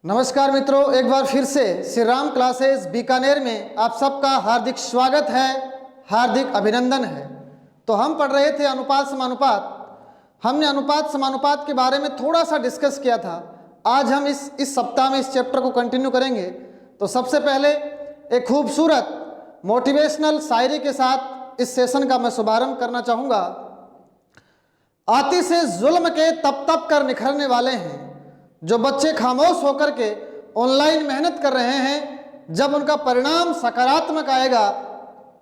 नमस्कार मित्रों, एक बार फिर से श्री राम क्लासेस बीकानेर में आप सबका हार्दिक स्वागत है, हार्दिक अभिनंदन है। तो हम पढ़ रहे थे अनुपात समानुपात। हमने अनुपात समानुपात के बारे में थोड़ा सा डिस्कस किया था। आज हम इस सप्ताह में इस चैप्टर को कंटिन्यू करेंगे। तो सबसे पहले एक खूबसूरत मोटिवेशनल शायरी के साथ इस सेशन का मैं शुभारंभ करना चाहूँगा। आती से जुल्म के तप तप कर निखरने वाले हैं जो बच्चे खामोश होकर के ऑनलाइन मेहनत कर रहे हैं। जब उनका परिणाम सकारात्मक आएगा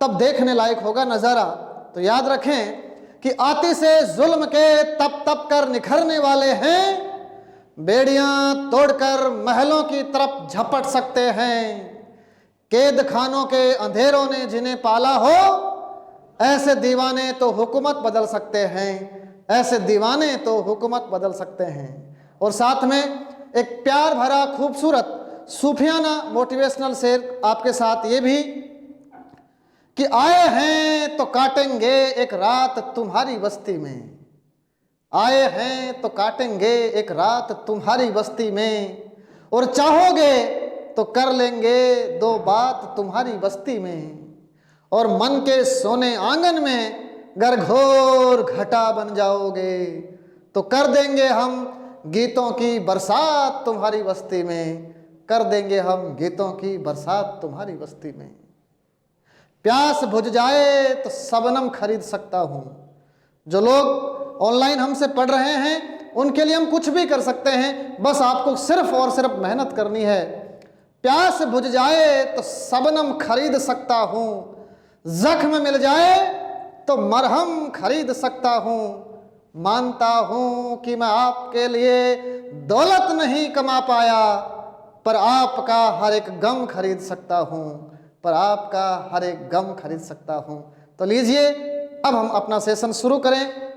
तब देखने लायक होगा नज़ारा। तो याद रखें कि आती से जुल्म के तप तप कर निखरने वाले हैं, बेड़ियां तोड़कर महलों की तरफ झपट सकते हैं। कैद खानों के अंधेरों ने जिन्हें पाला हो, ऐसे दीवाने तो हुकूमत बदल सकते हैं, ऐसे दीवाने तो हुकूमत बदल सकते हैं। और साथ में एक प्यार भरा खूबसूरत सूफियाना मोटिवेशनल शेर आपके साथ ये भी कि आए हैं तो काटेंगे एक रात तुम्हारी बस्ती में, आए हैं तो काटेंगे एक रात तुम्हारी बस्ती में, और चाहोगे तो कर लेंगे दो बात तुम्हारी बस्ती में। और मन के सोने आंगन में गर घोर घटा बन जाओगे तो कर देंगे हम गीतों की बरसात तुम्हारी बस्ती में, कर देंगे हम गीतों की बरसात तुम्हारी बस्ती में। प्यास बुझ जाए तो शबनम खरीद सकता हूँ। जो लोग ऑनलाइन हमसे पढ़ रहे हैं उनके लिए हम कुछ भी कर सकते हैं, बस आपको सिर्फ और सिर्फ मेहनत करनी है। प्यास बुझ जाए तो शबनम खरीद सकता हूँ, जख्म मिल जाए तो मरहम खरीद सकता हूँ। मानता हूं कि मैं आपके लिए दौलत नहीं कमा पाया, पर आपका हर एक गम खरीद सकता हूं, पर आपका हर एक गम खरीद सकता हूं। तो लीजिए अब हम अपना सेशन शुरू करें।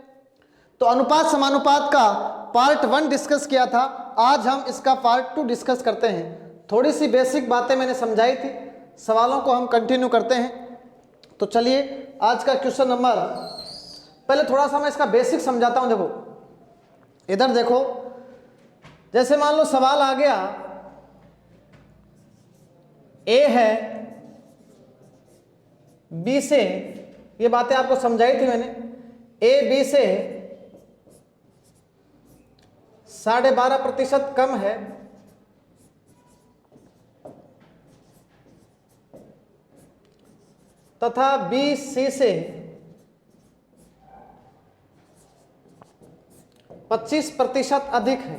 तो अनुपात समानुपात का पार्ट 1 डिस्कस किया था, आज हम इसका पार्ट 2 डिस्कस करते हैं। थोड़ी सी बेसिक बातें मैंने समझाई थी, सवालों को हम कंटिन्यू करते हैं। तो चलिए आज का क्वेश्चन नंबर, पहले थोड़ा सा मैं इसका बेसिक समझाता हूं। देखो इधर देखो, जैसे मान लो सवाल आ गया ए है बी से, ये बातें आपको समझाई थी मैंने। ए बी से 12.5% कम है, तथा बी सी से 25% अधिक है।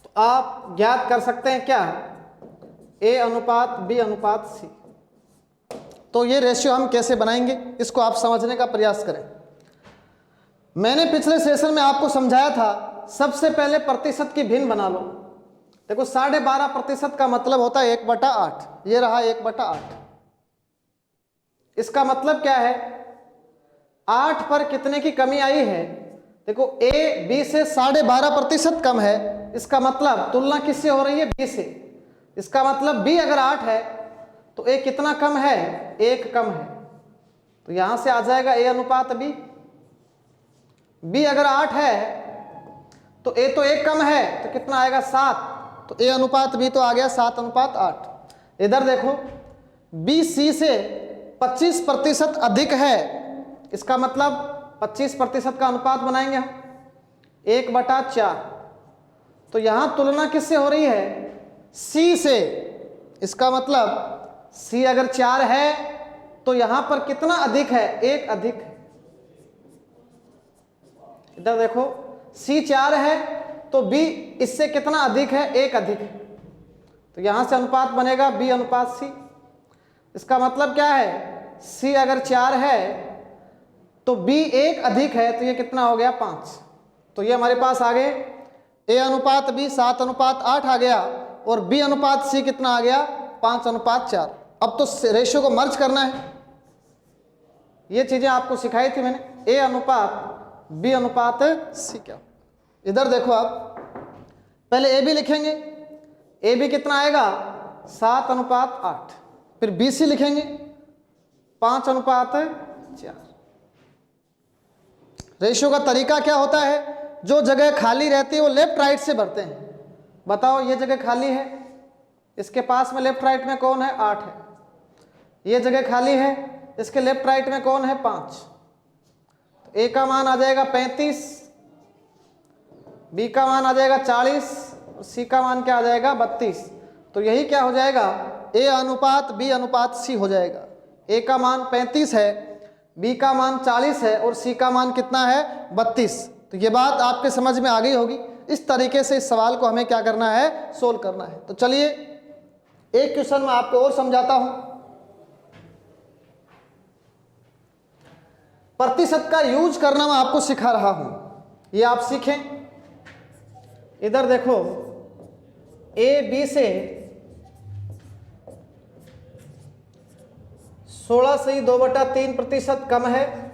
तो आप ज्ञात कर सकते हैं क्या, ए अनुपात बी अनुपात सी। तो ये रेशियो हम कैसे बनाएंगे इसको आप समझने का प्रयास करें। मैंने पिछले सेशन में आपको समझाया था, सबसे पहले प्रतिशत की भिन्न बना लो। देखो 12.5% का मतलब होता है 1/8। ये रहा 1/8। इसका मतलब क्या है, 8 पर कितने की कमी आई है। देखो ए बी से 12.5% कम है, इसका मतलब तुलना किससे हो रही है, बी से। इसका मतलब बी अगर 8 है तो ए कितना कम है, 1 कम है। तो यहां से आ जाएगा ए अनुपात बी। बी अगर 8 है तो ए तो 1 कम है, तो कितना आएगा 7। तो ए अनुपात बी तो आ गया 7:8। इधर देखो बी सी से 25% अधिक है, इसका मतलब 25% का अनुपात बनाएंगे हम, 1/4। तो यहां तुलना किससे हो रही है, सी से। इसका मतलब सी अगर 4 है तो यहां पर कितना अधिक है, 1 अधिक है। इधर देखो सी 4 है तो बी इससे कितना अधिक है, 1 अधिक है। तो यहां से अनुपात बनेगा बी अनुपात सी। इसका मतलब क्या है, सी अगर 4 है तो B 1 अधिक है, तो ये कितना हो गया, 5। तो ये हमारे पास आ गए A अनुपात B 7:8 आ गया, और B अनुपात C कितना आ गया, 5:4। अब तो रेशियो को मर्ज करना है। ये चीजें आपको सिखाई थी मैंने, A अनुपात B अनुपात C क्या। इधर देखो आप पहले AB लिखेंगे, AB कितना आएगा 7:8। फिर BC लिखेंगे 5:4। रेशियो का तरीका क्या होता है, जो जगह खाली रहती है वो लेफ्ट राइट से भरते हैं। बताओ ये जगह खाली है, इसके पास में लेफ्ट राइट में कौन है? 8 है। ये जगह खाली है, इसके लेफ्ट राइट में कौन है? 5। तो ए का मान आ जाएगा 35, बी का मान आ जाएगा 40 और सी का मान क्या आ जाएगा? 32। तो यही क्या हो जाएगा? ए अनुपात बी अनुपात सी हो जाएगा। ए का मान 35 है, बी का मान 40 है और सी का मान कितना है? 32। तो ये बात आपके समझ में आ गई होगी। इस तरीके से इस सवाल को हमें क्या करना है? सोल्व करना है। तो चलिए एक क्वेश्चन मैं आपको और समझाता हूं। प्रतिशत का यूज करना मैं आपको सिखा रहा हूं, ये आप सीखें। इधर देखो, ए बी से 16 से ही 2/3% कम है,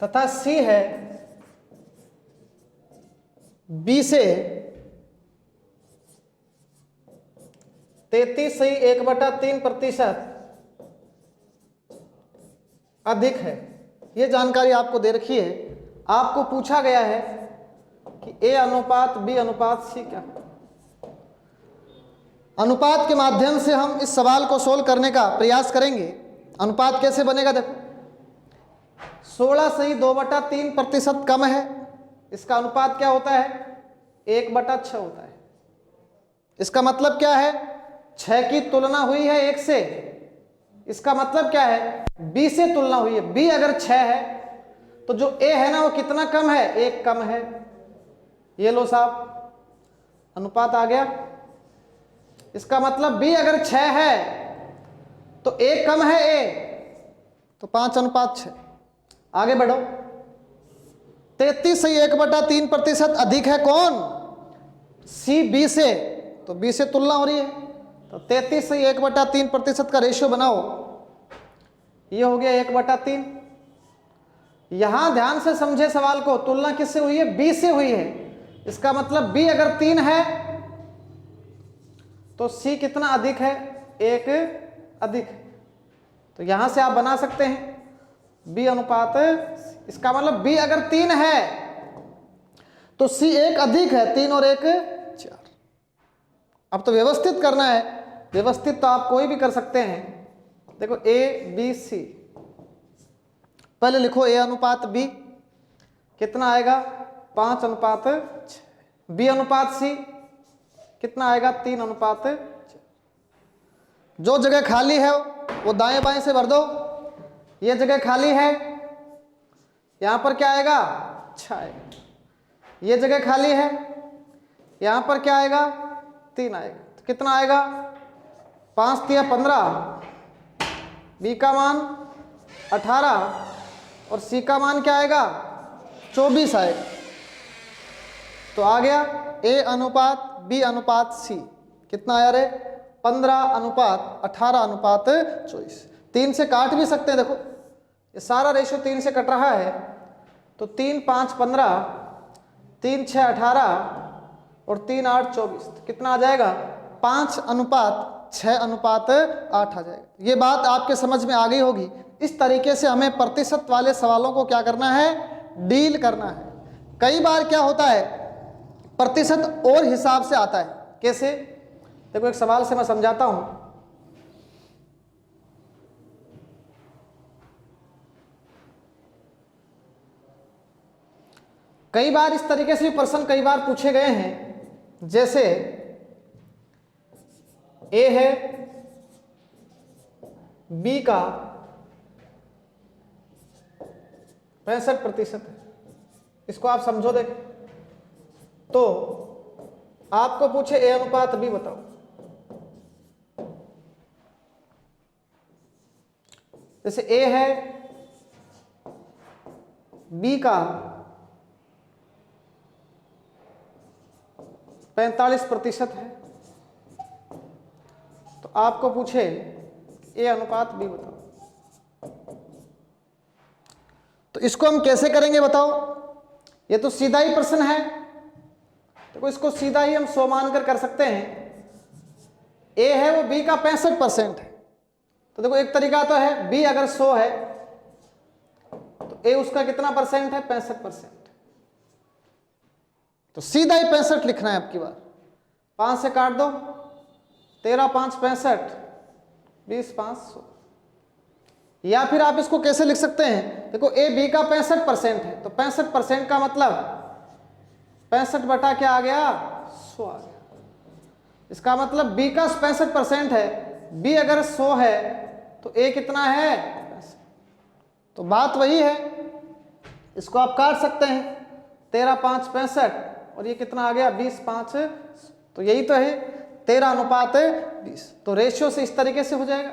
तथा सी है बी से 33 से ही 1/3% अधिक है। ये जानकारी आपको दे रखी है। आपको पूछा गया है कि ए अनुपात बी अनुपात सी क्या है। अनुपात के माध्यम से हम इस सवाल को सोल्व करने का प्रयास करेंगे। अनुपात कैसे बनेगा? देखो, 16 से ही 2/3% कम है, इसका अनुपात क्या होता है? 1/6 होता है। इसका मतलब क्या है? 6 की तुलना हुई है 1 से, इसका मतलब क्या है? b से तुलना हुई है। b अगर 6 है तो जो a है ना वो कितना कम है? 1 कम है। ये लो साहब, अनुपात आ गया। इसका मतलब b अगर 6 है तो 1 कम है a, तो 5:6। आगे बढ़ो, 33 से 1/3% अधिक है कौन? c b से, तो b से तुलना हो रही है, तो 33 से 1/3% का रेशियो बनाओ, ये हो गया 1/3। यहां ध्यान से समझे सवाल को, तुलना किससे हुई है? b से हुई है। इसका मतलब b अगर 3 है तो c कितना अधिक है? 1 अधिक। तो यहां से आप बना सकते हैं b अनुपात, इसका मतलब b अगर 3 है तो c 1 अधिक है, 3 और 1 4। अब तो व्यवस्थित करना है। व्यवस्थित तो आप कोई भी कर सकते हैं। देखो a b c, पहले लिखो a अनुपात b कितना आएगा? 5:6। b अनुपात c कितना आएगा? 3:4। जो जगह खाली है वो दाएं बाएं से भर दो। ये जगह खाली है, यहां पर क्या आएगा? 6 आएगा। ये जगह खाली है, यहां पर क्या आएगा? 3 आएगा। तो कितना आएगा? 5 × 15, बी का मान 18 और सी का मान क्या आएगा? 24 आएगा। तो आ गया ए अनुपात बी अनुपात सी कितना आया रे? 15:18:24। 3 से काट भी सकते हैं। देखो ये सारा रेशियो 3 से कट रहा है, तो 3 × 5 = 15, 3 × 6 = 18 और 3 × 8 = 24। तो कितना आ जाएगा? 5:6:8 आ जाएगा। ये बात आपके समझ में आ गई होगी। इस तरीके से हमें प्रतिशत वाले सवालों को क्या करना है? डील करना है। कई बार क्या होता है, प्रतिशत और हिसाब से आता है। कैसे? देखो एक सवाल से मैं समझाता हूं। कई बार इस तरीके से भी प्रश्न कई बार पूछे गए हैं। जैसे ए है, बी का 65% है, इसको आप समझो। देख तो आपको पूछे ए अनुपात बी बताओ। जैसे ए है, बी का 45% है, तो आपको पूछे ए अनुपात बी बताओ। तो इसको हम कैसे करेंगे बताओ? ये तो सीधा ही प्रश्न है, देखो इसको सीधा ही हम 100 मानकर कर सकते हैं। ए है वो बी का 65% है, तो देखो एक तरीका तो है, बी अगर 100 है ए उसका कितना परसेंट है? 65%। तो सीधा ही 65 लिखना है आपकी बार। 5 से काट दो, 13 5 65, 20 5 100। या फिर आप इसको कैसे लिख सकते हैं? देखो ए बी का 65% है, तो 65% का मतलब 65 बटा क्या आ गया? 100 आ गया। इसका मतलब बी का 65% है, बी अगर 100 है तो ए कितना है? 65। तो बात वही है, इसको आप काट सकते हैं। 13 5 65 और ये कितना आ गया? 20 5। तो यही तो है 13:20। तो रेशियो से इस तरीके से हो जाएगा।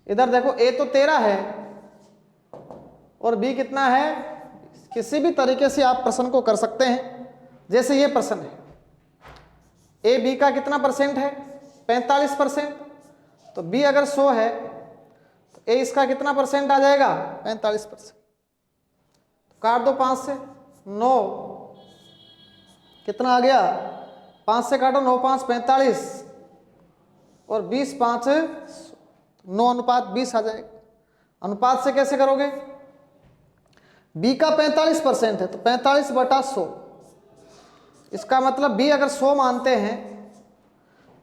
इधर देखो ए तो 13 है और बी कितना है? 20। किसी भी तरीके से आप प्रश्न को कर सकते हैं। जैसे ये प्रश्न है, ए बी का कितना परसेंट है? 45%। तो बी अगर 100 है तो ए इसका कितना परसेंट आ जाएगा? 45%। काट दो 5 से, 9 कितना आ गया? 5 से काटो, 9 5 45 और 20 5 9:20 आ जाएगा। अनुपात से कैसे करोगे? बी का 45% है तो 45 बटा 100। इसका मतलब बी अगर 100 मानते हैं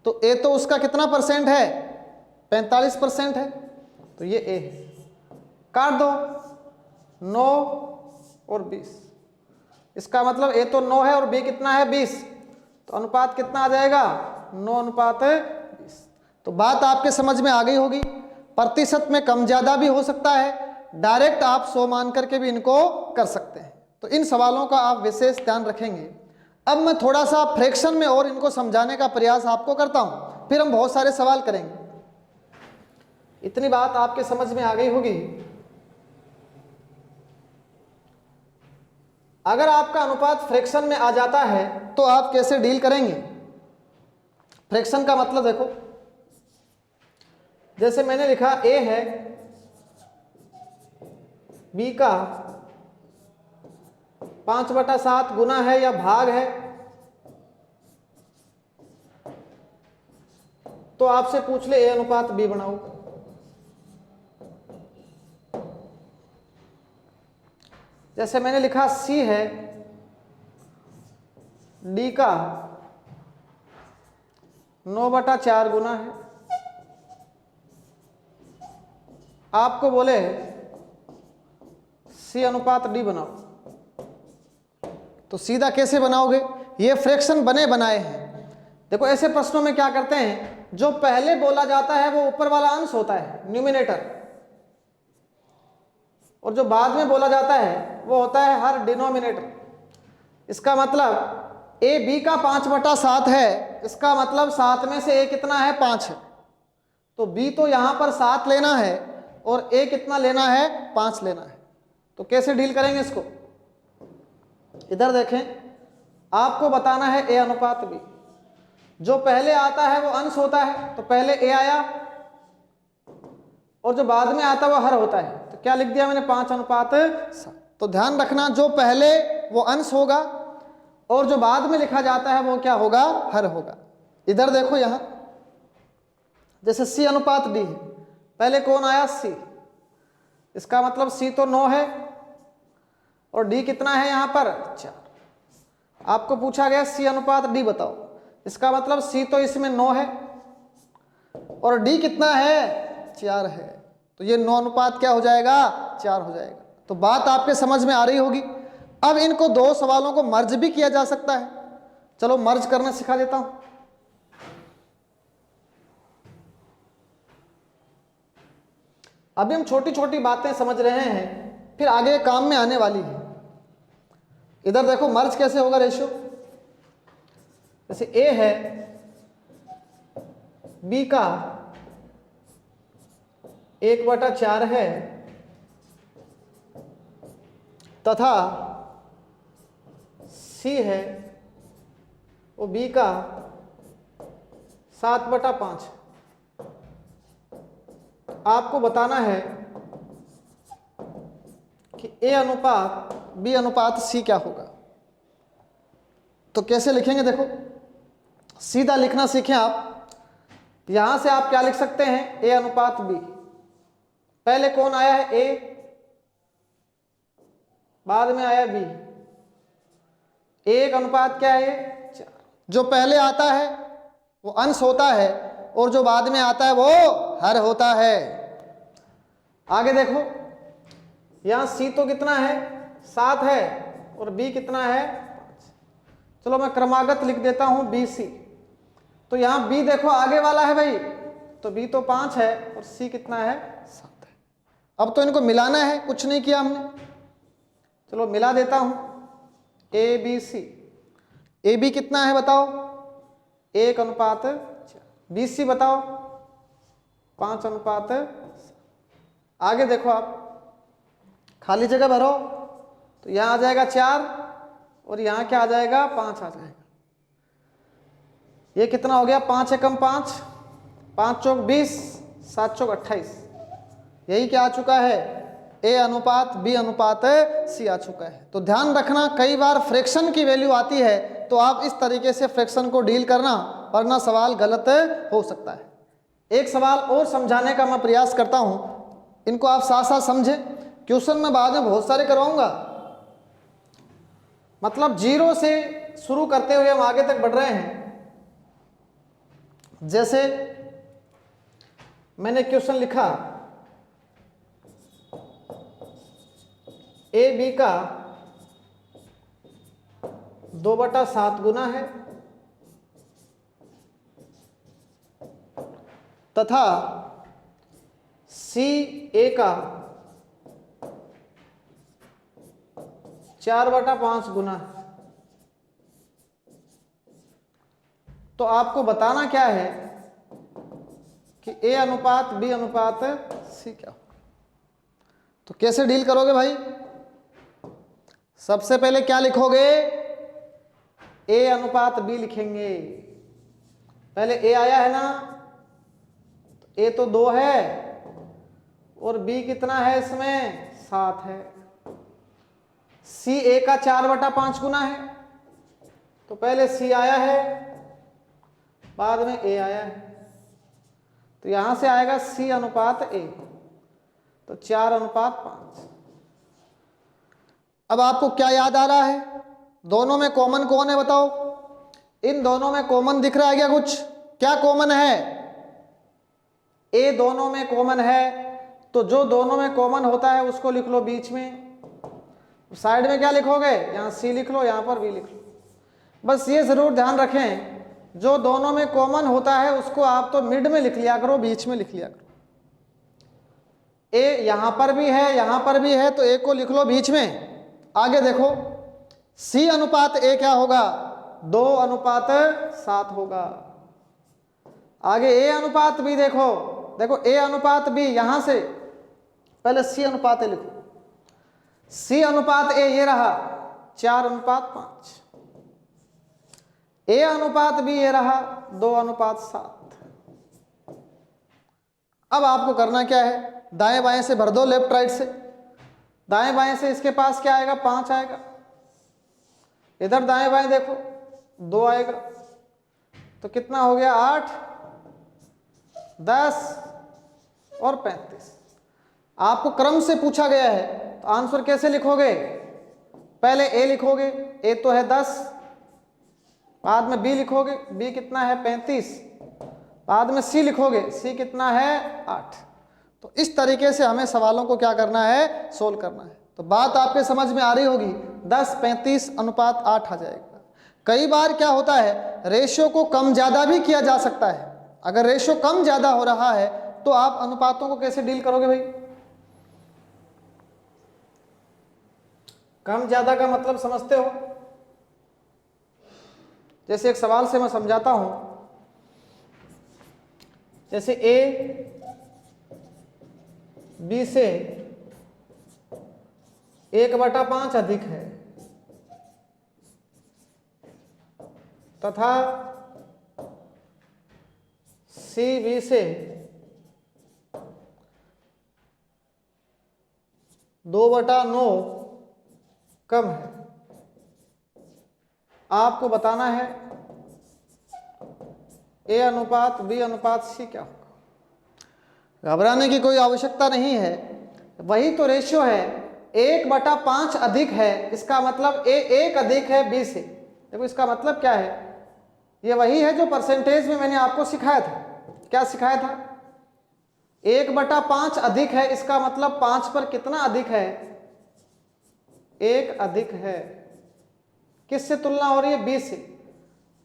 तो ए तो उसका कितना परसेंट है? 45% है, तो ये ए है। काट दो, 9 और 20। इसका मतलब ए तो 9 है और बी कितना है? 20। तो अनुपात कितना आ जाएगा? 9:20। तो बात आपके समझ में आ गई होगी। प्रतिशत में कम ज़्यादा भी हो सकता है, डायरेक्ट आप 100 मान करके भी इनको कर सकते हैं। तो इन सवालों का आप विशेष ध्यान रखेंगे। अब मैं थोड़ा सा फ्रैक्शन में और इनको समझाने का प्रयास आपको करता हूं, फिर हम बहुत सारे सवाल करेंगे। इतनी बात आपके समझ में आ गई होगी। अगर आपका अनुपात फ्रैक्शन में आ जाता है तो आप कैसे डील करेंगे? फ्रैक्शन का मतलब देखो, जैसे मैंने लिखा ए है बी का 5/7 गुना है या भाग है, तो आपसे पूछ ले ए अनुपात बी बनाओ। जैसे मैंने लिखा सी है डी का 9/4 गुना है, आपको बोले सी अनुपात डी बनाओ, तो सीधा कैसे बनाओगे? ये फ्रैक्शन बने बनाए हैं। देखो ऐसे प्रश्नों में क्या करते हैं, जो पहले बोला जाता है वो ऊपर वाला अंश होता है, न्यूमिनेटर, और जो बाद में बोला जाता है वो होता है हर डिनोमिनेटर। इसका मतलब ए बी का 5/7 है, इसका मतलब 7 में से ए कितना है? 5 है। तो बी तो यहां पर 7 लेना है और ए कितना लेना है? 5 लेना है। तो कैसे डील करेंगे इसको? इधर देखें, आपको बताना है ए अनुपात बी। जो पहले आता है वो अंश होता है, तो पहले ए आया, और जो बाद में आता है वो हर होता है। तो क्या लिख दिया मैंने? 5:7। तो ध्यान रखना, जो पहले वो अंश होगा और जो बाद में लिखा जाता है वो क्या होगा? हर होगा। इधर देखो, यहां जैसे सी अनुपात डी है, पहले कौन आया? सी। इसका मतलब सी तो 9 है और डी कितना है यहां पर? 4। आपको पूछा गया सी अनुपात डी बताओ, इसका मतलब सी तो इसमें 9 है और डी कितना है? 4 है। तो ये 9 अनुपात क्या हो जाएगा? 4 हो जाएगा। तो बात आपके समझ में आ रही होगी। अब इनको दो सवालों को मर्ज भी किया जा सकता है। चलो मर्ज करना सिखा देता हूं। अभी हम छोटी छोटी बातें समझ रहे हैं, फिर आगे काम में आने वाली है। इधर देखो मर्ज कैसे होगा रेशियो। जैसे ए है बी का 1/4 है तथा सी है वो बी का 7/5। आपको बताना है कि ए अनुपात बी अनुपात सी क्या होगा। तो कैसे लिखेंगे? देखो सीधा लिखना सीखें आप। यहां से आप क्या लिख सकते हैं? ए अनुपात बी। पहले कौन आया है? ए, बाद में आया बी, 1 अनुपात क्या है 4। जो पहले आता है वो अंश होता है और जो बाद में आता है वो हर होता है। आगे देखो, यहां सी तो कितना है 7 है और बी कितना है 5। चलो मैं क्रमागत लिख देता हूं बी सी। तो यहां बी देखो आगे वाला है भाई, तो बी तो 5 है और सी कितना है 7 है। अब तो इनको मिलाना है, कुछ नहीं किया हमने। चलो मिला देता हूं, A B C. A B कितना है बताओ, 1 अनुपात 4। बी सी बताओ 5 अनुपात। आगे देखो आप, खाली जगह भरो, तो यहां आ जाएगा 4 और यहां क्या आ जाएगा 5 आ जाएगा। ये कितना हो गया 5 एकम 5, 5 चौक 20, 7 चौक 28। यही क्या आ चुका है, ए अनुपात बी अनुपात सी आ चुका है। तो ध्यान रखना, कई बार फ्रैक्शन की वैल्यू आती है तो आप इस तरीके से फ्रैक्शन को डील करना, वरना सवाल गलत हो सकता है। एक सवाल और समझाने का मैं प्रयास करता हूं, इनको आप साथ साथ समझें, क्वेश्चन में बाद में बहुत सारे करवाऊंगा। मतलब 0 से शुरू करते हुए हम आगे तक बढ़ रहे हैं। जैसे मैंने क्वेश्चन लिखा, ए बी का 2/7 गुना है तथा सी ए का 4/5 गुना है। तो आपको बताना क्या है कि ए अनुपात बी अनुपात सी क्या हो। तो कैसे डील करोगे भाई, सबसे पहले क्या लिखोगे, ए अनुपात बी लिखेंगे। पहले ए आया है ना, ए तो 2 है और बी कितना है इसमें 7 है। सी ए का 4/5 गुना है, तो पहले सी आया है बाद में ए आया है, तो यहां से आएगा सी अनुपात ए, तो 4/5। अब आपको क्या याद आ रहा है, दोनों में कॉमन कौन है बताओ, इन दोनों में कॉमन दिख रहा है क्या कुछ, क्या कॉमन है, ए दोनों में कॉमन है, तो जो दोनों में कॉमन होता है उसको लिख लो बीच में। साइड में क्या लिखोगे, यहां सी लिख लो, यहां पर बी लिख लो। बस ये जरूर ध्यान रखें, जो दोनों में कॉमन होता है उसको आप तो मिड में लिख लिया करो, बीच में लिख लिया करो। ए यहां पर भी है यहां पर भी है, तो ए को लिख लो बीच में। आगे देखो, सी अनुपात ए क्या होगा, 2/7 होगा। आगे ए अनुपात बी देखो, देखो ए अनुपात बी, यहां से पहले सी अनुपात ए लिखो। सी अनुपात ए ये रहा 4/5, ए अनुपात बी ये रहा 2/7। अब आपको करना क्या है, दाएं बाएं से भर दो, लेफ्ट राइट से। दाएं बाएं से इसके पास क्या आएगा 5 आएगा, इधर दाएं बाएं देखो 2 आएगा, तो कितना हो गया 8, 10 और 35। आपको क्रम से पूछा गया है, तो आंसर कैसे लिखोगे, पहले ए लिखोगे, ए तो है 10, बाद में बी लिखोगे, बी कितना है 35, बाद में सी लिखोगे, सी कितना है 8। तो इस तरीके से हमें सवालों को क्या करना है, सोल्व करना है। तो बात आपके समझ में आ रही होगी, 10 35 अनुपात 8 आ जाएगा। कई बार क्या होता है, रेशियो को कम ज़्यादा भी किया जा सकता है। अगर रेशियो कम ज़्यादा हो रहा है तो आप अनुपातों को कैसे डील करोगे भाई, कम ज्यादा का मतलब समझते हो, जैसे एक सवाल से मैं समझाता हूं। जैसे ए बी से 1/5 अधिक है तथा सी बी से 2/9 कम है। आपको बताना है ए अनुपात बी अनुपात सी क्या होगा। घबराने की कोई आवश्यकता नहीं है, वही तो रेशियो है, 1/5 अधिक है, इसका मतलब ए 1 अधिक है बी से। देखो इसका मतलब क्या है, ये वही है जो परसेंटेज में मैंने आपको सिखाया था। क्या सिखाया था? 1/5 अधिक है, इसका मतलब 5 पर कितना अधिक है? 1 अधिक है। किससे तुलना हो रही है? बी से।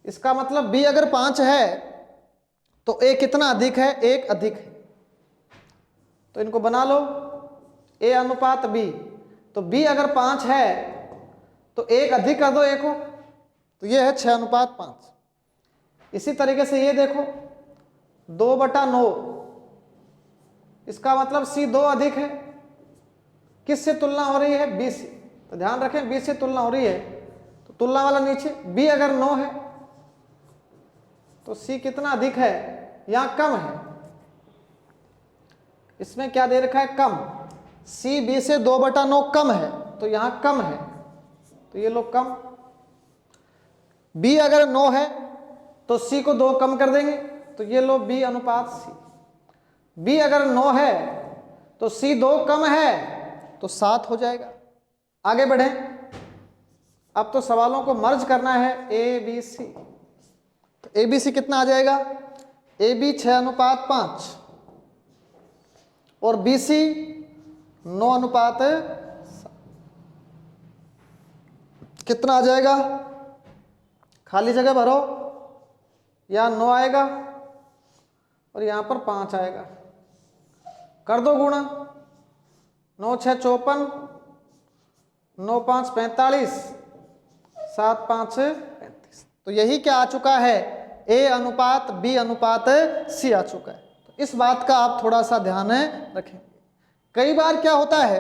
इसका मतलब b अगर 5 है तो a कितना अधिक है? 1 अधिक है। तो इनको बना लो, a अनुपात b। तो b अगर 5 है तो 1 अधिक कर दो a को, तो ये है 6:5। इसी तरीके से ये देखो 2/9, इसका मतलब c 2 अधिक है। किससे तुलना हो रही है? b से। तो ध्यान रखें b से तुलना हो रही है तो तुलना वाला नीचे, b अगर 9 है तो c कितना अधिक है? यहां कम है। इसमें क्या दे रखा है? कम। c b से 2/9 कम है, तो यहां कम है, तो ये लोग कम। b अगर 9 है तो c को 2 कम कर देंगे, तो ये लो b अनुपात c। b अगर 9 है तो c 2 कम है, तो 7 हो जाएगा। आगे बढ़ें। अब तो सवालों को मर्ज करना है, a b c। तो a b c कितना आ जाएगा? a b 6:5 और b c 9:7 कितना आ जाएगा? खाली जगह भरो, यहाँ 9 आएगा और यहाँ पर 5 आएगा। कर दो गुणा, 9 6 54, 9 5 45, 7 5 35। तो यही क्या आ चुका है? a अनुपात b अनुपात c आ चुका है। तो इस बात का आप थोड़ा सा ध्यान रखें। कई बार क्या होता है,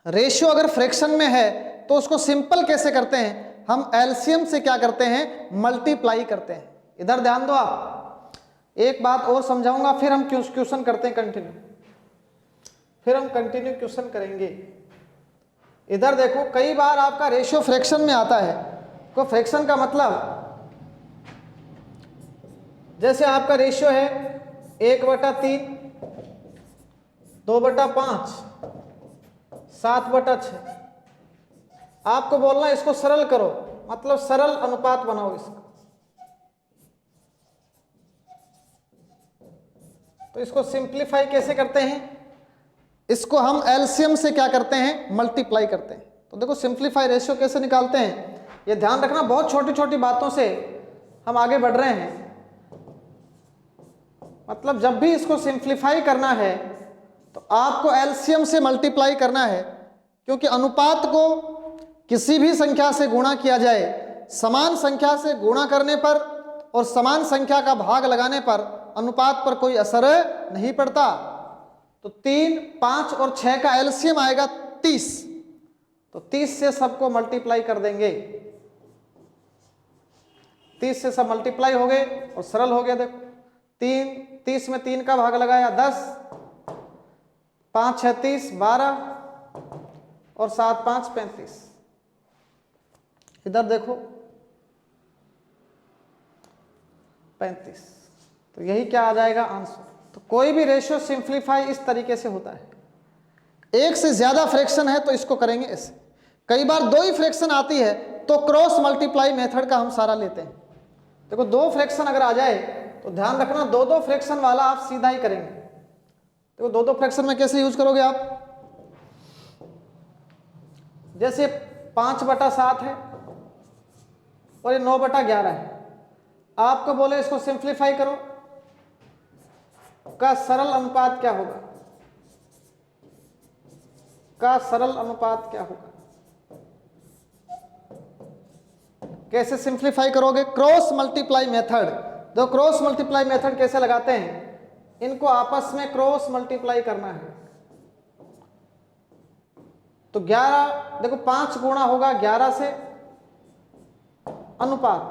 रेशियो अगर फ्रैक्शन में है तो उसको सिंपल कैसे करते हैं? हम एलसीएम से क्या करते हैं? मल्टीप्लाई करते हैं। इधर ध्यान दो आप, एक बात और समझाऊंगा, फिर हम क्वेश्चन करते हैं कंटिन्यू, फिर हम कंटिन्यू क्वेश्चन करेंगे। इधर देखो, कई बार आपका रेशियो फ्रैक्शन में आता है। को फ्रैक्शन का मतलब, जैसे आपका रेशियो है 1/3, 2/5, 7/6। आपको बोलना है इसको सरल करो, मतलब सरल अनुपात बनाओ इसका। तो इसको सिंप्लीफाई कैसे करते हैं? इसको हम एलसीएम से क्या करते हैं? मल्टीप्लाई करते हैं। तो देखो सिंप्लीफाई रेशियो कैसे निकालते हैं, ये ध्यान रखना। बहुत छोटी छोटी बातों से हम आगे बढ़ रहे हैं। मतलब जब भी इसको सिंप्लीफाई करना है तो आपको एलसीएम से मल्टीप्लाई करना है, क्योंकि अनुपात को किसी भी संख्या से गुणा किया जाए, समान संख्या से गुणा करने पर और समान संख्या का भाग लगाने पर अनुपात पर कोई असर नहीं पड़ता। तो 3, 5 और 6 का एलसीएम आएगा 30। तो 30 से सबको मल्टीप्लाई कर देंगे। 30 से सब मल्टीप्लाई हो गए और सरल हो गया। देखो 30 में 3 का भाग लगाया 10, 5 6 30, 12 और 7 5 35। इधर देखो 35। तो यही क्या आ जाएगा? आंसर। तो कोई भी रेशियो सिंप्लीफाई इस तरीके से होता है। एक से ज्यादा फ्रैक्शन है तो इसको करेंगे ऐसे। कई बार 2 ही फ्रैक्शन आती है तो क्रॉस मल्टीप्लाई मेथड का हम सारा लेते हैं। देखो 2 फ्रैक्शन अगर आ जाए तो ध्यान रखना 2 फ्रैक्शन वाला आप सीधा ही करेंगे। देखो 2 फ्रैक्शन में कैसे यूज करोगे आप? जैसे 5/7 है और ये 9/11 है। आपको बोले इसको सिंप्लीफाई करो, का सरल अनुपात क्या होगा? का सरल अनुपात क्या होगा? कैसे सिंप्लीफाई करोगे? Cross multiply method. जो क्रॉस मल्टीप्लाई मेथड कैसे लगाते हैं, इनको आपस में क्रॉस मल्टीप्लाई करना है। तो 11, देखो 5 गुणा होगा 11 से अनुपात,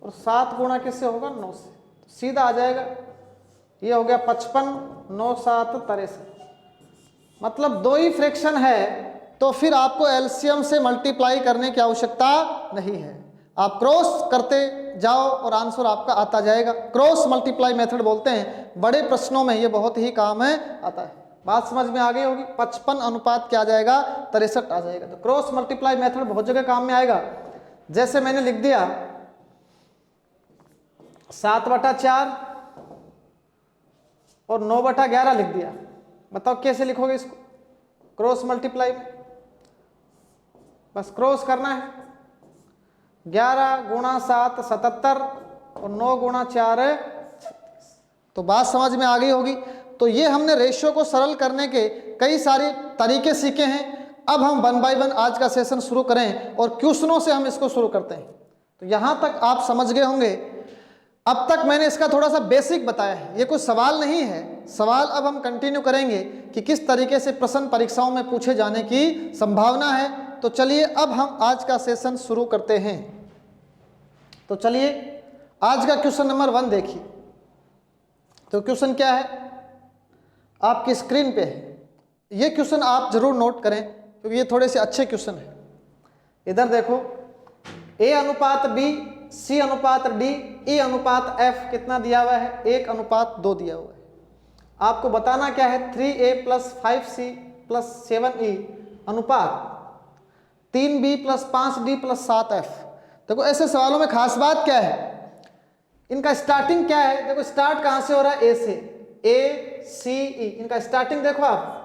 और 7 गुणा किससे होगा? 9 से। तो सीधा आ जाएगा, ये हो गया 55, 9 7 63। मतलब 2 ही फ्रैक्शन है तो फिर आपको एलसीएम से मल्टीप्लाई करने की आवश्यकता नहीं है। आप क्रॉस करते जाओ और आंसर आपका आता जाएगा। क्रॉस मल्टीप्लाई मेथड बोलते हैं। बड़े प्रश्नों में ये बहुत ही काम आता है। बात समझ में आ गई होगी। 55 अनुपात क्या आ जाएगा, 63 आ जाएगा। तो क्रॉस मल्टीप्लाई मेथड बहुत जगह काम में आएगा। जैसे मैंने लिख दिया 7/4 और 9/11 लिख दिया, बताओ कैसे लिखोगे इसको क्रॉस मल्टीप्लाई में? बस क्रॉस करना है। 11 × 7 77 और 9 × 4 तो बात समझ में आ गई होगी। तो ये हमने रेशियो को सरल करने के कई सारे तरीके सीखे हैं। अब हम 1 बाय 1 आज का सेशन शुरू करें और क्वेश्चनों से हम इसको शुरू करते हैं। तो यहाँ तक आप समझ गए होंगे। अब तक मैंने इसका थोड़ा सा बेसिक बताया है, ये कोई सवाल नहीं है। सवाल अब हम कंटिन्यू करेंगे कि किस तरीके से प्रश्न परीक्षाओं में पूछे जाने की संभावना है। तो चलिए अब हम आज का सेशन शुरू करते हैं। तो चलिए आज का क्वेश्चन नंबर 1 देखिए। तो क्वेश्चन क्या है, आपकी स्क्रीन पे है। ये क्वेश्चन आप जरूर नोट करें क्योंकि ये थोड़े से अच्छे क्वेश्चन हैं। इधर देखो, A/B, C/D, E/F कितना दिया हुआ है, 1/2 दिया हुआ है। आपको बताना क्या है, 3A + 5C + 7E अनुपात 3B + 5D + 7F। देखो ऐसे सवालों में खास बात क्या है, इनका स्टार्टिंग क्या है। देखो स्टार्ट कहां से हो रहा है, ए से, ACE इनका स्टार्टिंग देखो आप,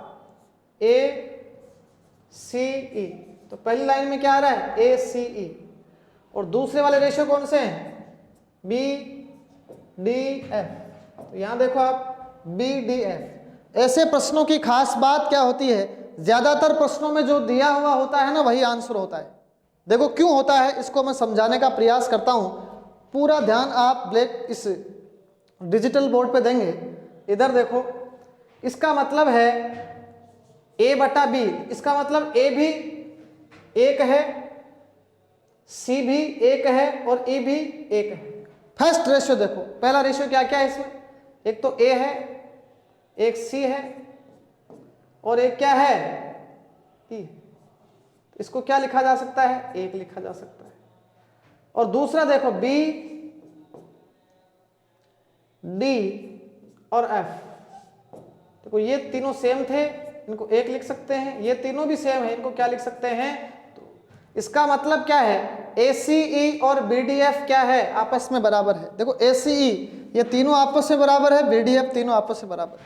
ACE। तो पहली लाइन में क्या आ रहा है, ACE। और दूसरे वाले रेशियो कौन से हैं, BDF। तो यहां देखो आप BDF। ऐसे प्रश्नों की खास बात क्या होती है, ज्यादातर प्रश्नों में जो दिया हुआ होता है ना वही आंसर होता है। देखो क्यों होता है, इसको मैं समझाने का प्रयास करता हूं। पूरा ध्यान आप ब्लैक इस डिजिटल बोर्ड पे देंगे। इधर देखो, इसका मतलब है A/B, इसका मतलब A भी 1 है, C भी 1 है और E भी 1 है। फर्स्ट रेशियो देखो, पहला रेशियो क्या क्या है इसमें, एक तो A है, एक C है और एक क्या है, E। इसको क्या लिखा जा सकता है, 1 लिखा जा सकता है। और दूसरा देखो B, D और F। देखो ये तीनों सेम थे, इनको 1 लिख सकते हैं। ये तीनों भी सेम है, इनको क्या लिख सकते हैं। तो इसका मतलब क्या है, ACE और BDF क्या है, आपस में बराबर है। देखो ACE ये तीनों आपस में बराबर है, BDF तीनों आपस में बराबर है।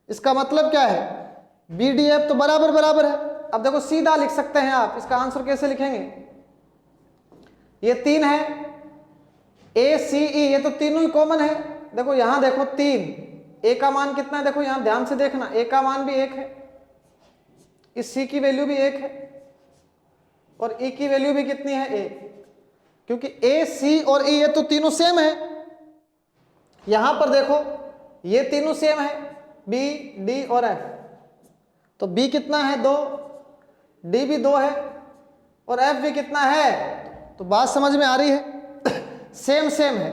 इसका मतलब क्या है, BDF तो बराबर बराबर है। अब देखो सीधा लिख सकते हैं आप, इसका आंसर कैसे लिखेंगे, ये 3 है, ACE ये तो तीनों ही कॉमन है। देखो यहां देखो 3, A का मान कितना है, देखो यहां ध्यान से देखना, A का मान भी 1 है, इस C की वैल्यू भी 1 है और E की वैल्यू भी कितनी है, 1। क्योंकि A, C और E ये तो तीनों सेम है। यहां पर देखो ये तीनों सेम है, B, D और F। तो B कितना है, 2, D भी 2 है और F भी कितना है। तो बात समझ में आ रही है, सेम सेम है।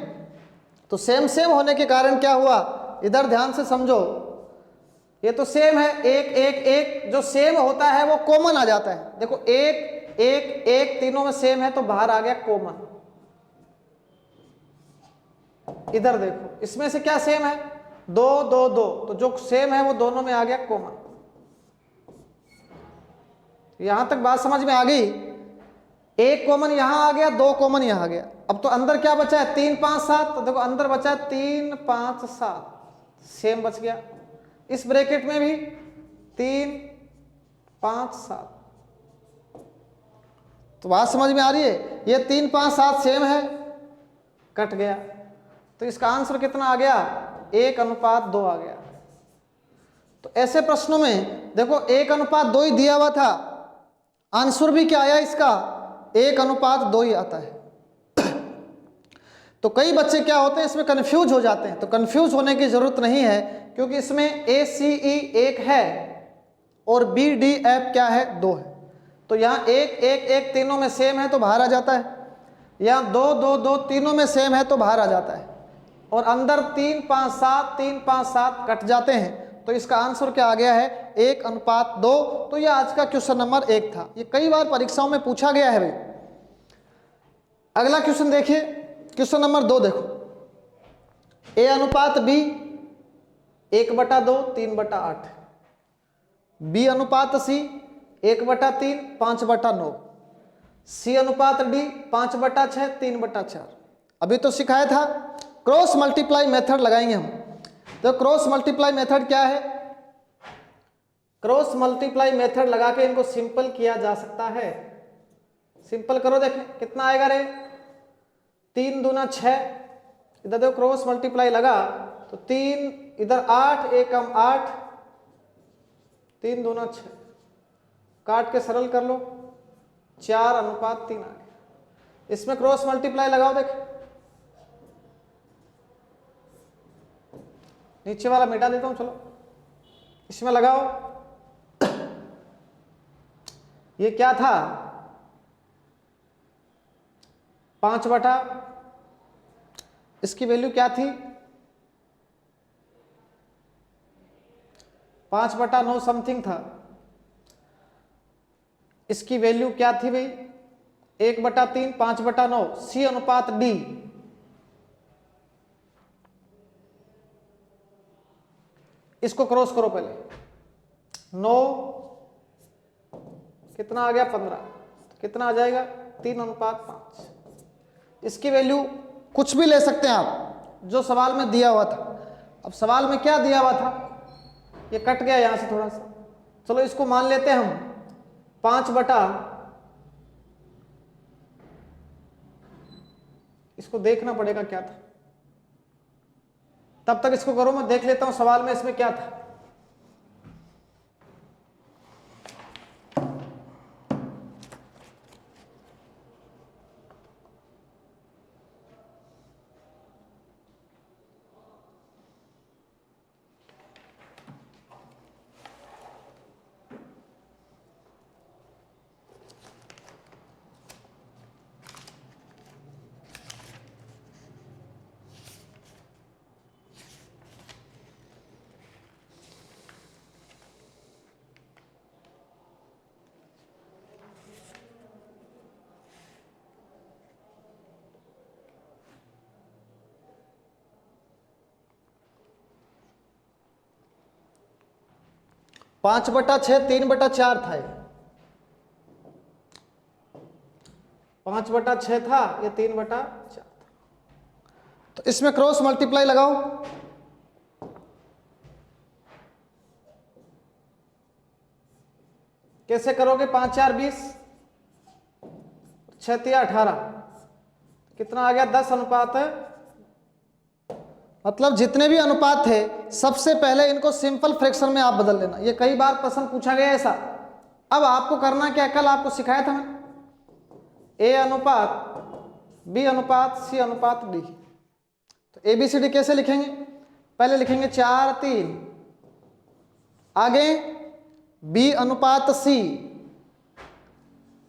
तो सेम सेम होने के कारण क्या हुआ, इधर ध्यान से समझो, ये तो सेम है, 1 1 1 जो सेम होता है वो कॉमन आ जाता है। देखो 1 1 1 तीनों में सेम है तो बाहर आ गया कॉमन। इधर देखो इसमें से क्या सेम है, 2 2 2, तो जो सेम है वो दोनों में आ गया कॉमन। यहां तक बात समझ में आ गई। 1 कॉमन यहां आ गया, 2 कॉमन यहां आ गया। अब तो अंदर क्या बचा है, 3 5 7। तो देखो अंदर बचा है 3 5 7, सेम बच गया। इस ब्रैकेट में भी 3 5 7। तो बात समझ में आ रही है, ये 3 5 7 सेम है, कट गया। तो इसका आंसर कितना आ गया, 1/2 आ गया। तो ऐसे प्रश्नों में देखो 1/2 ही दिया हुआ था, आंसर भी क्या आया इसका, 1/2 ही आता है। तो कई बच्चे क्या होते हैं, इसमें कंफ्यूज हो जाते हैं। तो कंफ्यूज होने की जरूरत नहीं है, क्योंकि इसमें ACE 1 है और BDF क्या है, 2 है। तो यहाँ 1 1 1 तीनों में सेम है तो बाहर आ जाता है, यहाँ 2 2 2 तीनों में सेम है तो बाहर आ जाता है, और अंदर 3 5 7 3 5 7 कट जाते हैं। तो इसका आंसर क्या आ गया है, 1/2। तो ये आज का क्वेश्चन नंबर 1 था। ये कई बार परीक्षाओं में पूछा गया है भाई। अगला क्वेश्चन देखिए, क्वेश्चन नंबर 2 देखो, A/B 1/2 3/8। बी अनुपात सी 1/3 5/9, सी अनुपात डी 5/6 3/4। अभी तो सिखाया था क्रॉस मल्टीप्लाई मेथड लगाएंगे हम। तो क्रॉस मल्टीप्लाई मेथड क्या है? क्रॉस मल्टीप्लाई मेथड लगा के इनको सिंपल किया जा सकता है। सिंपल करो, देखें कितना आएगा रे, 3 दूना 6, इधर देखो क्रॉस मल्टीप्लाई लगा तो 3 इधर 8 एकम 8, 3 दूना 6, काट के सरल कर लो 4/3 आ गया। इसमें क्रॉस मल्टीप्लाई लगाओ, देख नीचे वाला मिटा देता हूं, चलो इसमें लगाओ। ये क्या था, 5/, इसकी वैल्यू क्या थी 5/9 समथिंग था। इसकी वैल्यू क्या थी भाई 1/3 5/9, सी अनुपात डी। इसको क्रॉस करो पहले, 9 कितना आ गया 15, कितना आ जाएगा 3/5। इसकी वैल्यू कुछ भी ले सकते हैं आप जो सवाल में दिया हुआ था। अब सवाल में क्या दिया हुआ था, ये कट गया यहां से थोड़ा सा, चलो इसको मान लेते हैं हम 5/, इसको देखना पड़ेगा क्या था, तब तक इसको करो, मैं देख लेता हूं सवाल में इसमें क्या था। पांच बटा 6 3/4 था ये। 5/6 था, ये 3/4 था। तो इसमें क्रॉस मल्टीप्लाई लगाओ, कैसे करोगे, 5 4 20, 6 3 18, कितना आ गया 10/, मतलब जितने भी अनुपात थे सबसे पहले इनको सिंपल फ्रैक्शन में आप बदल लेना। ये कई बार प्रश्न पूछा गया ऐसा। अब आपको करना क्या, कल आपको सिखाया था मैंने, ए अनुपात बी अनुपात सी अनुपात डी। तो ABCD कैसे लिखेंगे? पहले लिखेंगे 4 3, आगे B अनुपात C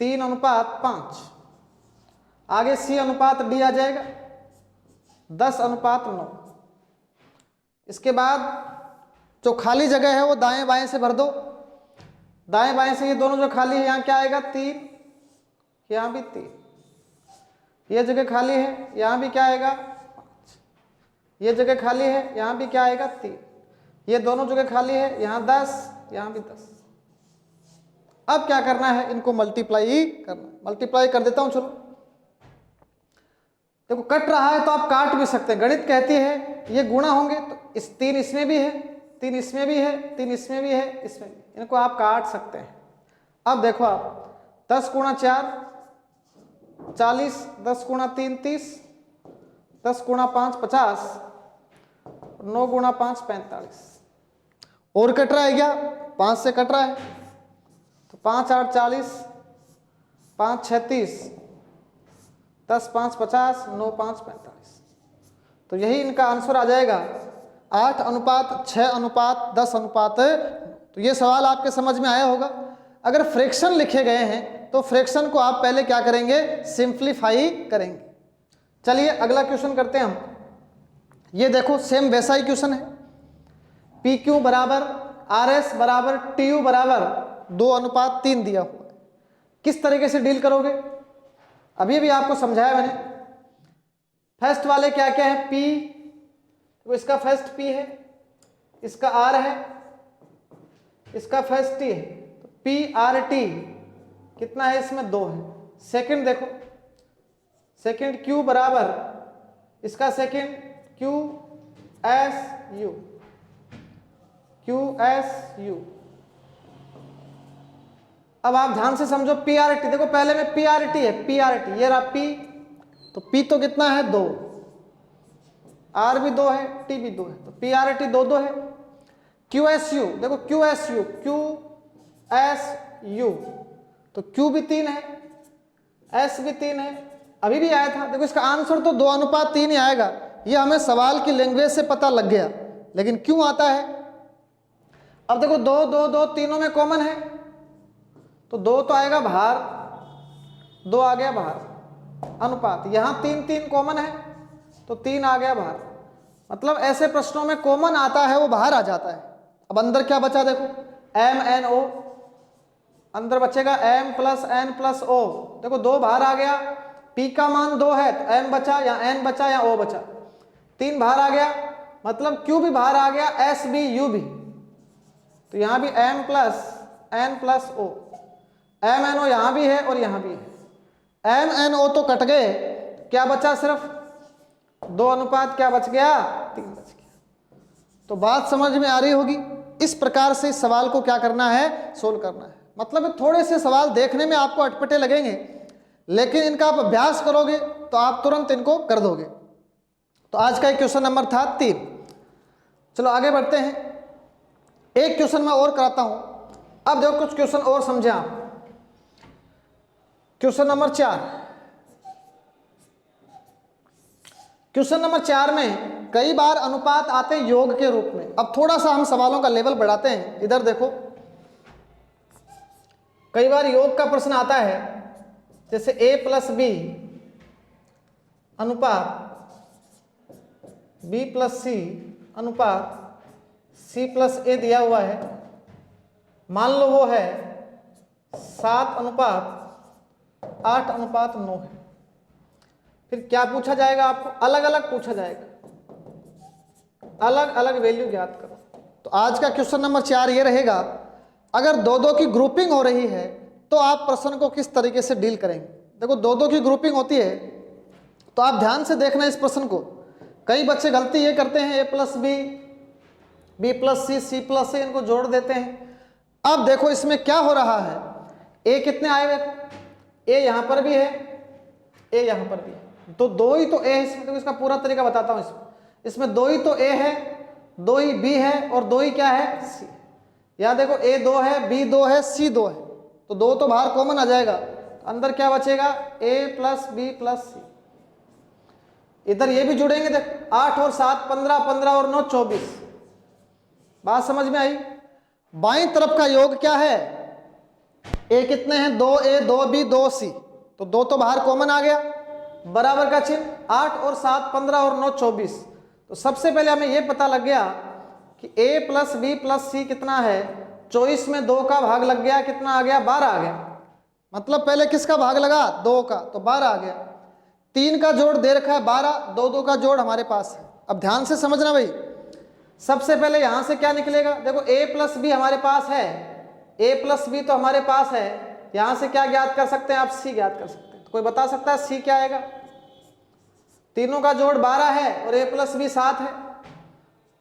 3/5, आगे सी अनुपात डी आ जाएगा 10/9। इसके बाद जो खाली जगह है वो दाएं बाएं से भर दो। दाएं बाएं से ये दोनों जो खाली है, यहाँ क्या आएगा 3, यहाँ भी 3, ये जगह खाली है, यहाँ भी क्या आएगा 5, ये जगह खाली है, यहाँ भी क्या आएगा 3, ये दोनों जगह खाली है, यहाँ 10, यहाँ भी 10। अब क्या करना है, इनको मल्टीप्लाई करना। मल्टीप्लाई कर देता हूं, चलो। देखो कट रहा है तो आप काट भी सकते हैं, गणित कहती है ये गुणा होंगे तो इस 3 इसमें भी है, 3 इसमें भी है, 3 इसमें भी है, इसमें भी, इनको आप काट सकते हैं। अब देखो आप 10 × 4 40, 10 × 3 30, 10 × 5 50, 9 × 5 45। और कट रहा है क्या? 5 से कट रहा है तो 5 8 40, 5 36, 10 5 50, 9 5 45। तो यही इनका आंसर आ जाएगा 8:6:10। तो ये सवाल आपके समझ में आया होगा। अगर फ्रैक्शन लिखे गए हैं तो फ्रैक्शन को आप पहले क्या करेंगे, सिंप्लीफाई करेंगे। चलिए अगला क्वेश्चन करते हैं हम। ये देखो सेम वैसा ही क्वेश्चन है। PQ बराबर RS बराबर TU बराबर 2:3 दिया हुआ है। किस तरीके से डील करोगे, अभी भी आपको समझाया मैंने। फर्स्ट वाले क्या क्या है, P, तो इसका फर्स्ट P है, इसका R है, इसका फर्स्ट टी है, तो PRT कितना है इसमें 2 है। सेकंड देखो, सेकंड Q बराबर इसका सेकंड QSU, QSU। अब आप ध्यान से समझो PRT, देखो पहले में PRT है, PRT ये रहा P, तो P तो कितना है 2, R भी 2 है, T भी 2 है, तो PRT 2 2 है। QSU देखो, QSU तो Q भी 3 है, S भी 3 है, अभी भी आया था। देखो इसका आंसर तो 2:3 ही आएगा, ये हमें सवाल की लैंग्वेज से पता लग गया, लेकिन क्यों आता है? अब देखो 2 2 2 तीनों में कॉमन है, तो 2 तो आएगा बाहर, 2 आ गया बाहर, अनुपात यहाँ 3 3 कॉमन है, तो 3 आ गया बाहर। मतलब ऐसे प्रश्नों में कॉमन आता है वो बाहर आ जाता है। अब अंदर क्या बचा देखो, MNO, अंदर बचेगा M + N + O। देखो 2 बाहर आ गया, P का मान 2 है, तो M बचा या N बचा या O बचा, 3 बाहर आ गया, मतलब Q भी बाहर आ गया, S भी U भी, तो यहाँ भी M + N + O, MNO यहाँ भी है और यहाँ भी है। MNO तो कट गए, क्या बचा सिर्फ 2 अनुपात क्या बच गया, 3 बच गया। तो बात समझ में आ रही होगी। इस प्रकार से इस सवाल को क्या करना है, सोल्व करना है। मतलब थोड़े से सवाल देखने में आपको अटपटे लगेंगे, लेकिन इनका आप अभ्यास करोगे तो आप तुरंत इनको कर दोगे। तो आज का एक क्वेश्चन नंबर था 3। चलो आगे बढ़ते हैं, एक क्वेश्चन मैं और कराता हूं। अब देखो कुछ क्वेश्चन और समझे आप। क्वेश्चन नंबर 4, क्वेश्चन नंबर 4 में कई बार अनुपात आते हैं योग के रूप में। अब थोड़ा सा हम सवालों का लेवल बढ़ाते हैं। इधर देखो, कई बार योग का प्रश्न आता है, जैसे A + B अनुपात B + C अनुपात C + A दिया हुआ है। मान लो वो है 7:8:9 है। फिर क्या पूछा जाएगा आपको, अलग अलग पूछा जाएगा, अलग अलग वैल्यू ज्ञात करो। तो आज का क्वेश्चन नंबर 4 ये रहेगा, अगर 2-2 की ग्रुपिंग हो रही है तो आप प्रश्न को किस तरीके से डील करेंगे। देखो 2-2 की ग्रुपिंग होती है, तो आप ध्यान से देखना इस प्रश्न को। कई बच्चे गलती ये करते हैं, A + B, B + C, C + A इनको जोड़ देते हैं। अब देखो इसमें क्या हो रहा है, A कितने आए देखो, A यहाँ पर भी है, A यहाँ पर भी है, तो 2 ही तो A है इसमें। तो इसका पूरा तरीका बताता हूँ। इसमें 2 ही तो A है, 2 ही B है और 2 ही क्या है, C। यहाँ देखो A 2 है, B 2 है, C 2 है, तो 2 तो बाहर कॉमन आ जाएगा, तो अंदर क्या बचेगा, A + B + C। इधर ये भी जुड़ेंगे, देखो 8 और 7 15, 15 और 9 24। बात समझ में आई। बाईं तरफ का योग क्या है, A कितने हैं, 2A 2B 2C, तो 2 तो बाहर कॉमन आ गया, बराबर का चिन्ह, 8 और 7 15 और 9 24। तो सबसे पहले हमें यह पता लग गया कि A + B + C कितना है, 24 में 2 का भाग लग गया, कितना आ गया, 12 आ गया। मतलब पहले किसका भाग लगा, 2 का, तो 12 आ गया। 3 का जोड़ दे रखा है 12, 2 का जोड़ हमारे पास है। अब ध्यान से समझना भाई, सबसे पहले यहां से क्या निकलेगा, देखो A + B हमारे पास है, A + B तो हमारे पास है, यहां से क्या ज्ञात कर सकते हैं आप, C ज्ञात कर सकते हैं। तो कोई बता सकता है C क्या आएगा, तीनों का जोड़ 12 है और A + B 7 है,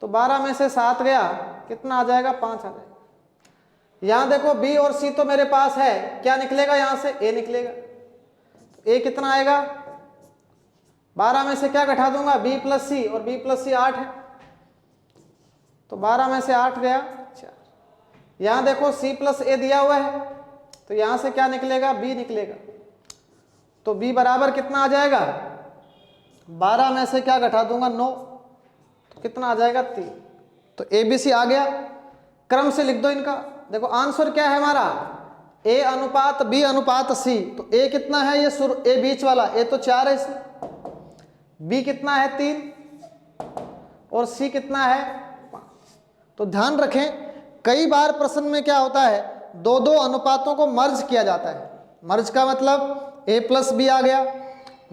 तो 12 में से 7 गया, कितना आ जाएगा, 5 आ जाएगा। यहां देखो B और C तो मेरे पास है, क्या निकलेगा, यहां से A निकलेगा, तो A कितना आएगा, 12 में से क्या घटा दूंगा, B + C, और B + C 8 है, तो 12 में से 8 गया 4। यहां देखो C + A दिया हुआ है, तो यहां से क्या निकलेगा, B निकलेगा, तो B बराबर कितना आ जाएगा, 12 में से क्या घटा दूंगा, 9, तो कितना आ जाएगा, 3। तो ABC आ गया। क्रम से लिख दो इनका। देखो आंसर क्या है हमारा, A = B = C, तो A कितना है, ये A बीच वाला, A तो 4 है इसमें, B कितना है, 3, और C कितना है, 5। तो ध्यान रखें, कई बार प्रश्न में क्या होता है, 2-2 अनुपातों को मर्ज किया जाता है। मर्ज का मतलब A + B आ गया,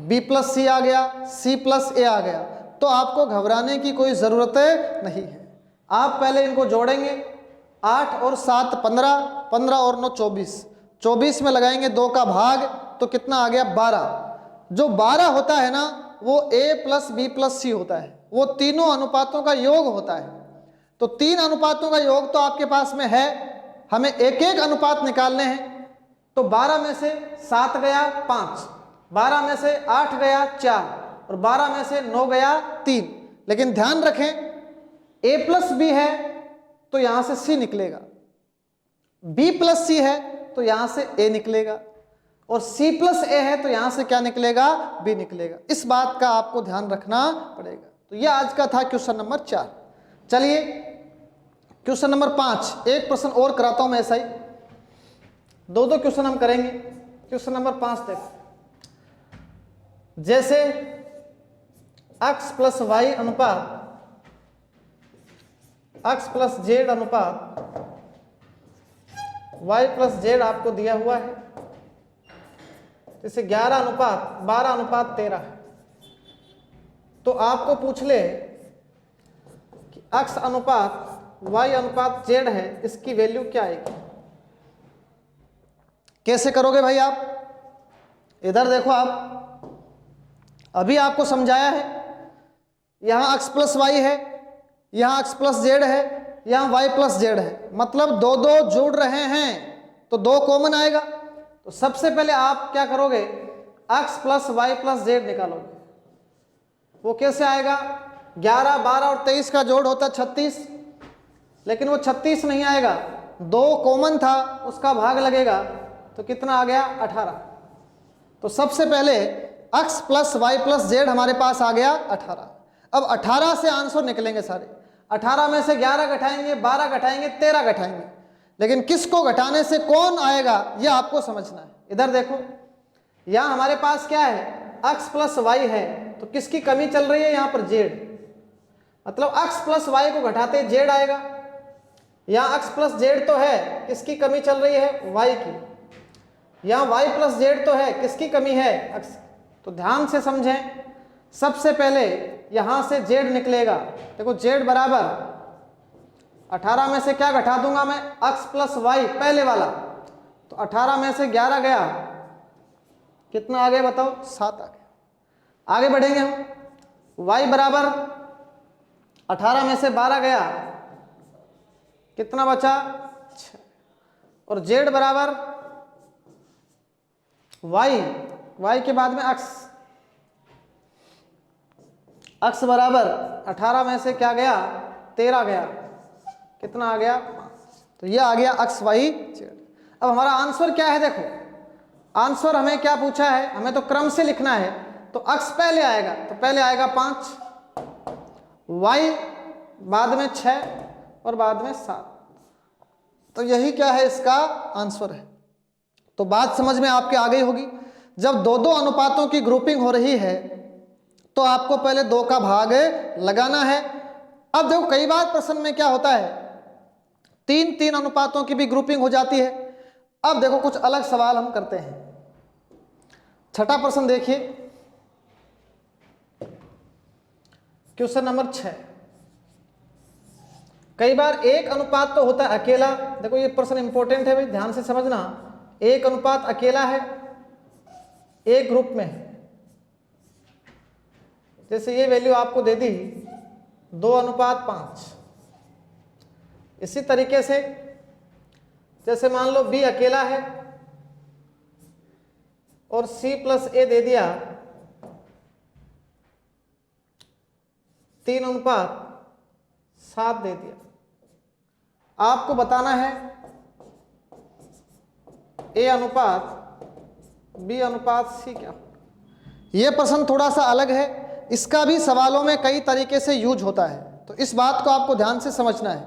B + C आ गया, C + A आ गया, तो आपको घबराने की कोई ज़रूरत नहीं है। आप पहले इनको जोड़ेंगे, 8 और 7 15, 15 और 9 24, 24 में लगाएंगे 2 का भाग तो कितना आ गया 12। जो 12 होता है ना वो a प्लस बी प्लस सी होता है, वो तीनों अनुपातों का योग होता है। तो 3 अनुपातों का योग तो आपके पास में है, हमें एक एक अनुपात निकालने हैं। तो 12 में से 7 गया 5, 12 में से 8 गया 4 और 12 में से 9 गया 3। लेकिन ध्यान रखें a प्लस बी है तो यहां से c निकलेगा, b प्लस सी है तो यहां से a निकलेगा और c प्लस a है तो यहां से क्या निकलेगा b निकलेगा। इस बात का आपको ध्यान रखना पड़ेगा। तो यह आज का था क्वेश्चन नंबर 4। चलिए क्वेश्चन नंबर 5, एक प्रश्न और कराता हूं मैं ऐसा ही, 2 क्वेश्चन हम करेंगे। क्वेश्चन नंबर 5 देखो, जैसे x प्लस वाई अनुपात x प्लस जेड अनुपात y प्लस जेड आपको दिया हुआ है, जैसे 11 अनुपात 12 अनुपात 13 है। तो आपको पूछ ले कि x अनुपात y अनुपात z है, इसकी वैल्यू क्या आएगी। कैसे करोगे भाई आप, इधर देखो आप, अभी आपको समझाया है, यहां x प्लस वाई है, यहां x प्लस जेड है, यहां y प्लस जेड है, मतलब 2 जुड़ रहे हैं तो 2 कॉमन आएगा। तो सबसे पहले आप क्या करोगे, x plus Y plus Z निकालोगे। वो कैसे आएगा, 11 12 और 23 का जोड़ होता 36, लेकिन वो 36 नहीं आएगा, 2 कॉमन था उसका भाग लगेगा तो कितना आ गया 18। तो सबसे पहले x plus Y plus Z हमारे पास आ गया 18। अब 18 से आंसर निकलेंगे सारे, 18 में से 11 घटाएंगे, 12 घटाएंगे, 13 घटाएंगे, लेकिन किसको घटाने से कौन आएगा यह आपको समझना है। इधर देखो, यहां हमारे पास क्या है, x प्लस वाई है तो किसकी कमी चल रही है, यहां पर z, मतलब x प्लस वाई को घटाते z आएगा। यहां x प्लस z तो है, किसकी कमी चल रही है, y की। यहां y प्लस z तो है, किसकी कमी है, x। तो ध्यान से समझें, सबसे पहले यहां से z निकलेगा। देखो z बराबर 18 में से क्या घटा दूंगा मैं, x प्लस वाई पहले वाला, तो 18 में से 11 गया, कितना आ गया बताओ, 7 आ गया। आगे बढ़ेंगे हम, y बराबर 18 में से 12 गया, कितना बचा 6, और z बराबर y के बाद में x बराबर 18 में से क्या गया 13 गया, कितना आ गया 5। तो ये आ गया x y z। अब हमारा आंसर क्या है, देखो आंसर हमें क्या पूछा है, हमें तो क्रम से लिखना है, तो x पहले आएगा, तो पहले आएगा 5, y बाद में 6 और बाद में 7। तो यही क्या है, इसका आंसर है। तो बात समझ में आपके आ गई होगी। जब 2 अनुपातों की ग्रुपिंग हो रही है तो आपको पहले 2 का भाग लगाना है। अब देखो कई बार प्रश्न में क्या होता है, 3 अनुपातों की भी ग्रुपिंग हो जाती है। अब देखो कुछ अलग सवाल हम करते हैं। छठा प्रश्न देखिए, क्वेश्चन नंबर 6। कई बार 1 अनुपात तो होता है अकेला। देखो ये प्रश्न इंपॉर्टेंट है भाई, ध्यान से समझना। 1 अनुपात अकेला है, एक ग्रुप में है, जैसे ये वैल्यू आपको दे दी 2 अनुपात 5। इसी तरीके से जैसे मान लो B अकेला है और C प्लस A दे दिया 3 अनुपात 7 दे दिया। आपको बताना है A अनुपात B अनुपात C क्या होगा। यह प्रश्न थोड़ा सा अलग है, इसका भी सवालों में कई तरीके से यूज होता है, तो इस बात को आपको ध्यान से समझना है।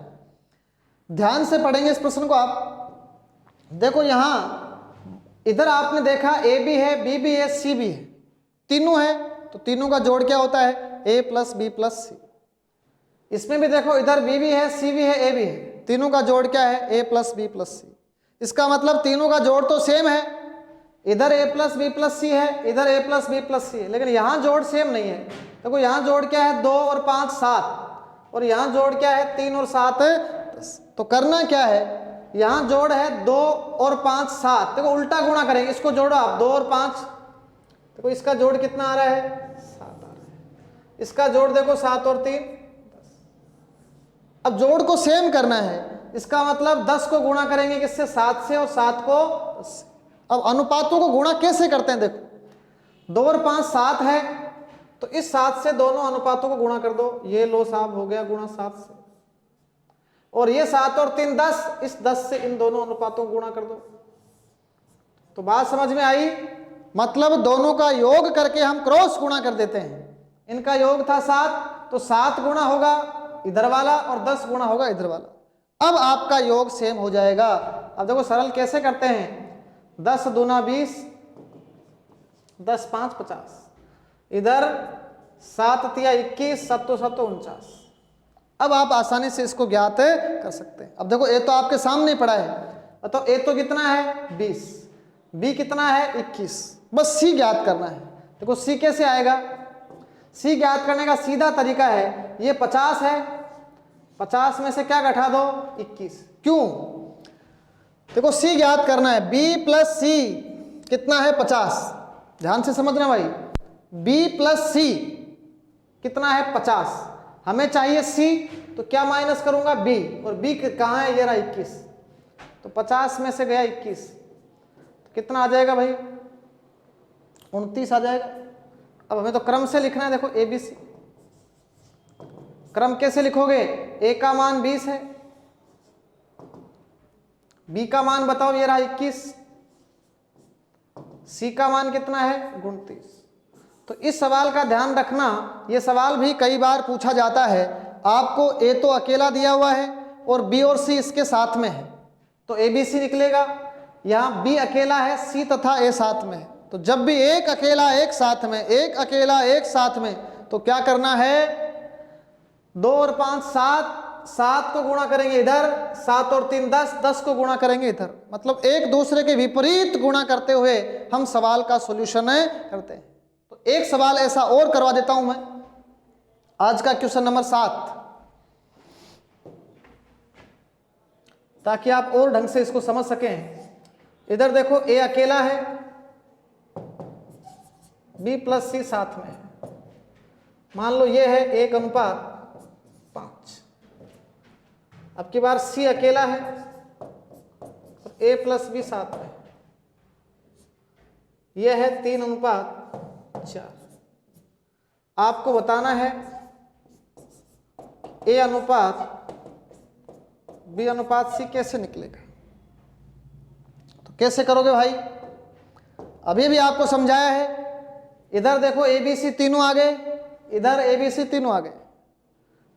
ध्यान से पढ़ेंगे इस प्रश्न को आप। देखो यहां इधर आपने देखा A भी है, B भी है, C भी है, तीनों है, तो तीनों का जोड़ क्या होता है, A plus B plus C। इसमें भी देखो इधर B भी है, C भी है, A भी है, तीनों का जोड़ क्या है, A plus B plus C। इसका मतलब तीनों का जोड़ तो सेम है, इधर A plus B plus C है, इधर A plus B plus C है, लेकिन यहां जोड़ सेम नहीं है। देखो यहां जोड़ क्या है, 2 और 5 7, और यहां जोड़ क्या है, 3 और 7 10। तो तो करना क्या है, यहां जोड़ है 2 और 5 7। देखो उल्टा गुणा करेंगे, इसको जोड़ो आप 2 और 5। देखो इसका जोड़ कितना आ रहा है 7 आ रहा है, इसका जोड़ देखो 7 और 3 10। अब जोड़ को सेम करना है, इसका मतलब 10 को गुणा करेंगे किससे 7 से, और 7 को 10 से। अब अनुपातों को गुणा कैसे करते हैं, देखो 2 और 5 7 है, तो इस 7 से दोनों अनुपातों को गुणा कर दो, ये लो साहब हो गया गुणा 7 से, और ये 7 और 3 10, इस 10 से इन दोनों अनुपातों को गुणा कर दो। तो बात समझ में आई? मतलब दोनों का योग करके हम क्रॉस गुणा कर देते हैं। इनका योग था 7, तो 7 गुणा होगा इधर वाला और 10 गुणा होगा इधर वाला। अब आपका योग सेम हो जाएगा। अब देखो सरल कैसे करते हैं, 10 दूना 20, 10 5 50, इधर 7 तिया 21, 7 तो 49। अब आप आसानी से इसको ज्ञात कर सकते हैं। अब देखो ए तो आपके सामने पड़ा है, तो ए तो कितना है 20, बी कितना है 21, बस सी ज्ञात करना है। देखो सी कैसे आएगा, सी ज्ञात करने का सीधा तरीका है, ये 50 है, 50 में से क्या घटा दो 21। क्यों, देखो सी ज्ञात करना है, बी प्लस सी कितना है 50, ध्यान से समझना भाई, बी प्लस सी कितना है 50, हमें चाहिए सी, तो क्या माइनस करूंगा बी, और बी कहाँ है, ये रहा 21, तो 50 में से गया 21, तो कितना आ जाएगा भाई 29 आ जाएगा। अब हमें तो क्रम से लिखना है, देखो ए बी सी, क्रम कैसे लिखोगे, ए का मान 20 है, बी का मान बताओ ये रहा 21, सी का मान कितना है 29। तो इस सवाल का ध्यान रखना, ये सवाल भी कई बार पूछा जाता है, आपको ए तो अकेला दिया हुआ है और बी और सी इसके साथ में है, तो ए बी सी निकलेगा। यहाँ बी अकेला है, सी तथा ए साथ में है, तो जब भी एक अकेला एक साथ में, एक अकेला एक साथ में, तो क्या करना है 2 और 5 7, 7 को गुणा करेंगे इधर, 7 और 3 10, 10 को गुणा करेंगे इधर, मतलब एक दूसरे के विपरीत गुणा करते हुए हम सवाल का सॉल्यूशन करते हैं। तो एक सवाल ऐसा और करवा देता हूं मैं, आज का क्वेश्चन नंबर 7, ताकि आप और ढंग से इसको समझ सकें। इधर देखो ए अकेला है, बी प्लस सी साथ में है, मान लो ये है 1:5। अब की बार सी अकेला है और ए प्लस बी साथ में, यह है 3:4। आपको बताना है ए अनुपात बी अनुपात सी कैसे निकलेगा। तो कैसे करोगे भाई, अभी भी आपको समझाया है, इधर देखो ए बी सी तीनों आ गए, इधर ए बी सी तीनों आ गए,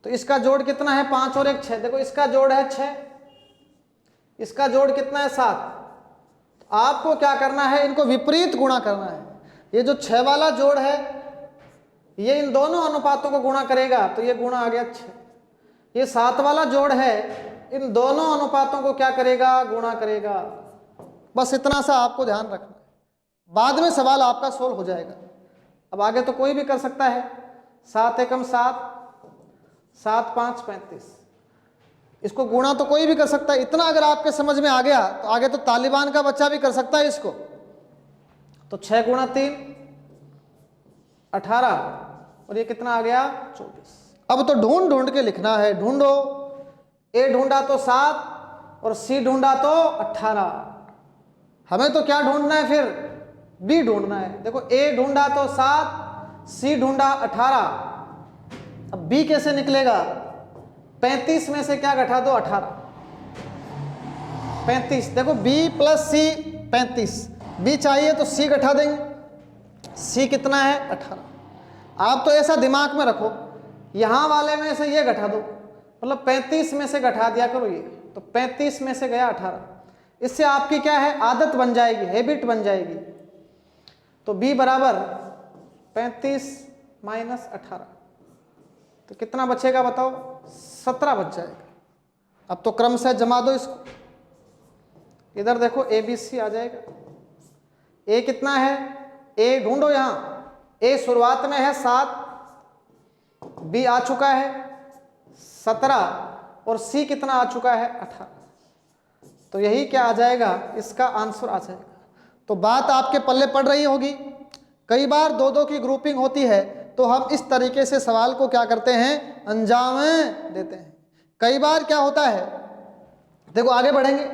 तो इसका जोड़ कितना है 5 और 1 6, देखो इसका जोड़ है 6, इसका जोड़ कितना है 7। तो आपको क्या करना है, इनको विपरीत गुणा करना है। ये जो 6 वाला जोड़ है ये इन दोनों अनुपातों को गुणा करेगा, तो ये गुणा आ गया 6। ये 7 वाला जोड़ है इन दोनों अनुपातों को क्या करेगा, गुणा करेगा। बस इतना सा आपको ध्यान रखना है, बाद में सवाल आपका सोल्व हो जाएगा। अब आगे तो कोई भी कर सकता है, 7 एकम 7, 7 5 35, इसको गुणा तो कोई भी कर सकता है। इतना अगर आपके समझ में आ गया तो आगे तो तालिबान का बच्चा भी कर सकता है इसको। तो 6 गुणा 3 18, और ये कितना आ गया 24। अब तो ढूंढ ढूंढ के लिखना है, ढूंढो, ए ढूंढा तो 7 और सी ढूंढा तो 18। हमें तो क्या ढूंढना है फिर, बी ढूंढना है। देखो ए ढूंढा तो 7, सी ढूंढा 18, अब बी कैसे निकलेगा, 35 में से क्या घटा दो 18, 35। देखो बी प्लस सी 35, बी चाहिए तो सी घटा देंगे, सी कितना है 18। आप तो ऐसा दिमाग में रखो, यहां वाले में से ये घटा दो, मतलब 35 में से घटा दिया करो ये, तो 35 में से गया 18। इससे आपकी क्या है, आदत बन जाएगी, हैबिट बन जाएगी। तो b बराबर 35 माइनस 18, तो कितना बचेगा बताओ, 17 बच जाएगा। अब तो क्रम से जमा दो इसको, इधर देखो ए बी सी आ जाएगा। ए कितना है, ए ढूंढो, यहां ए शुरुआत में है 7, बी आ चुका है 17, और सी कितना आ चुका है 18। तो यही क्या आ जाएगा, इसका आंसर आ जाएगा। तो बात आपके पल्ले पड़ रही होगी। कई बार दो दो की ग्रुपिंग होती है तो हम इस तरीके से सवाल को क्या करते हैं, अंजाम देते हैं। कई बार क्या होता है, देखो आगे बढ़ेंगे,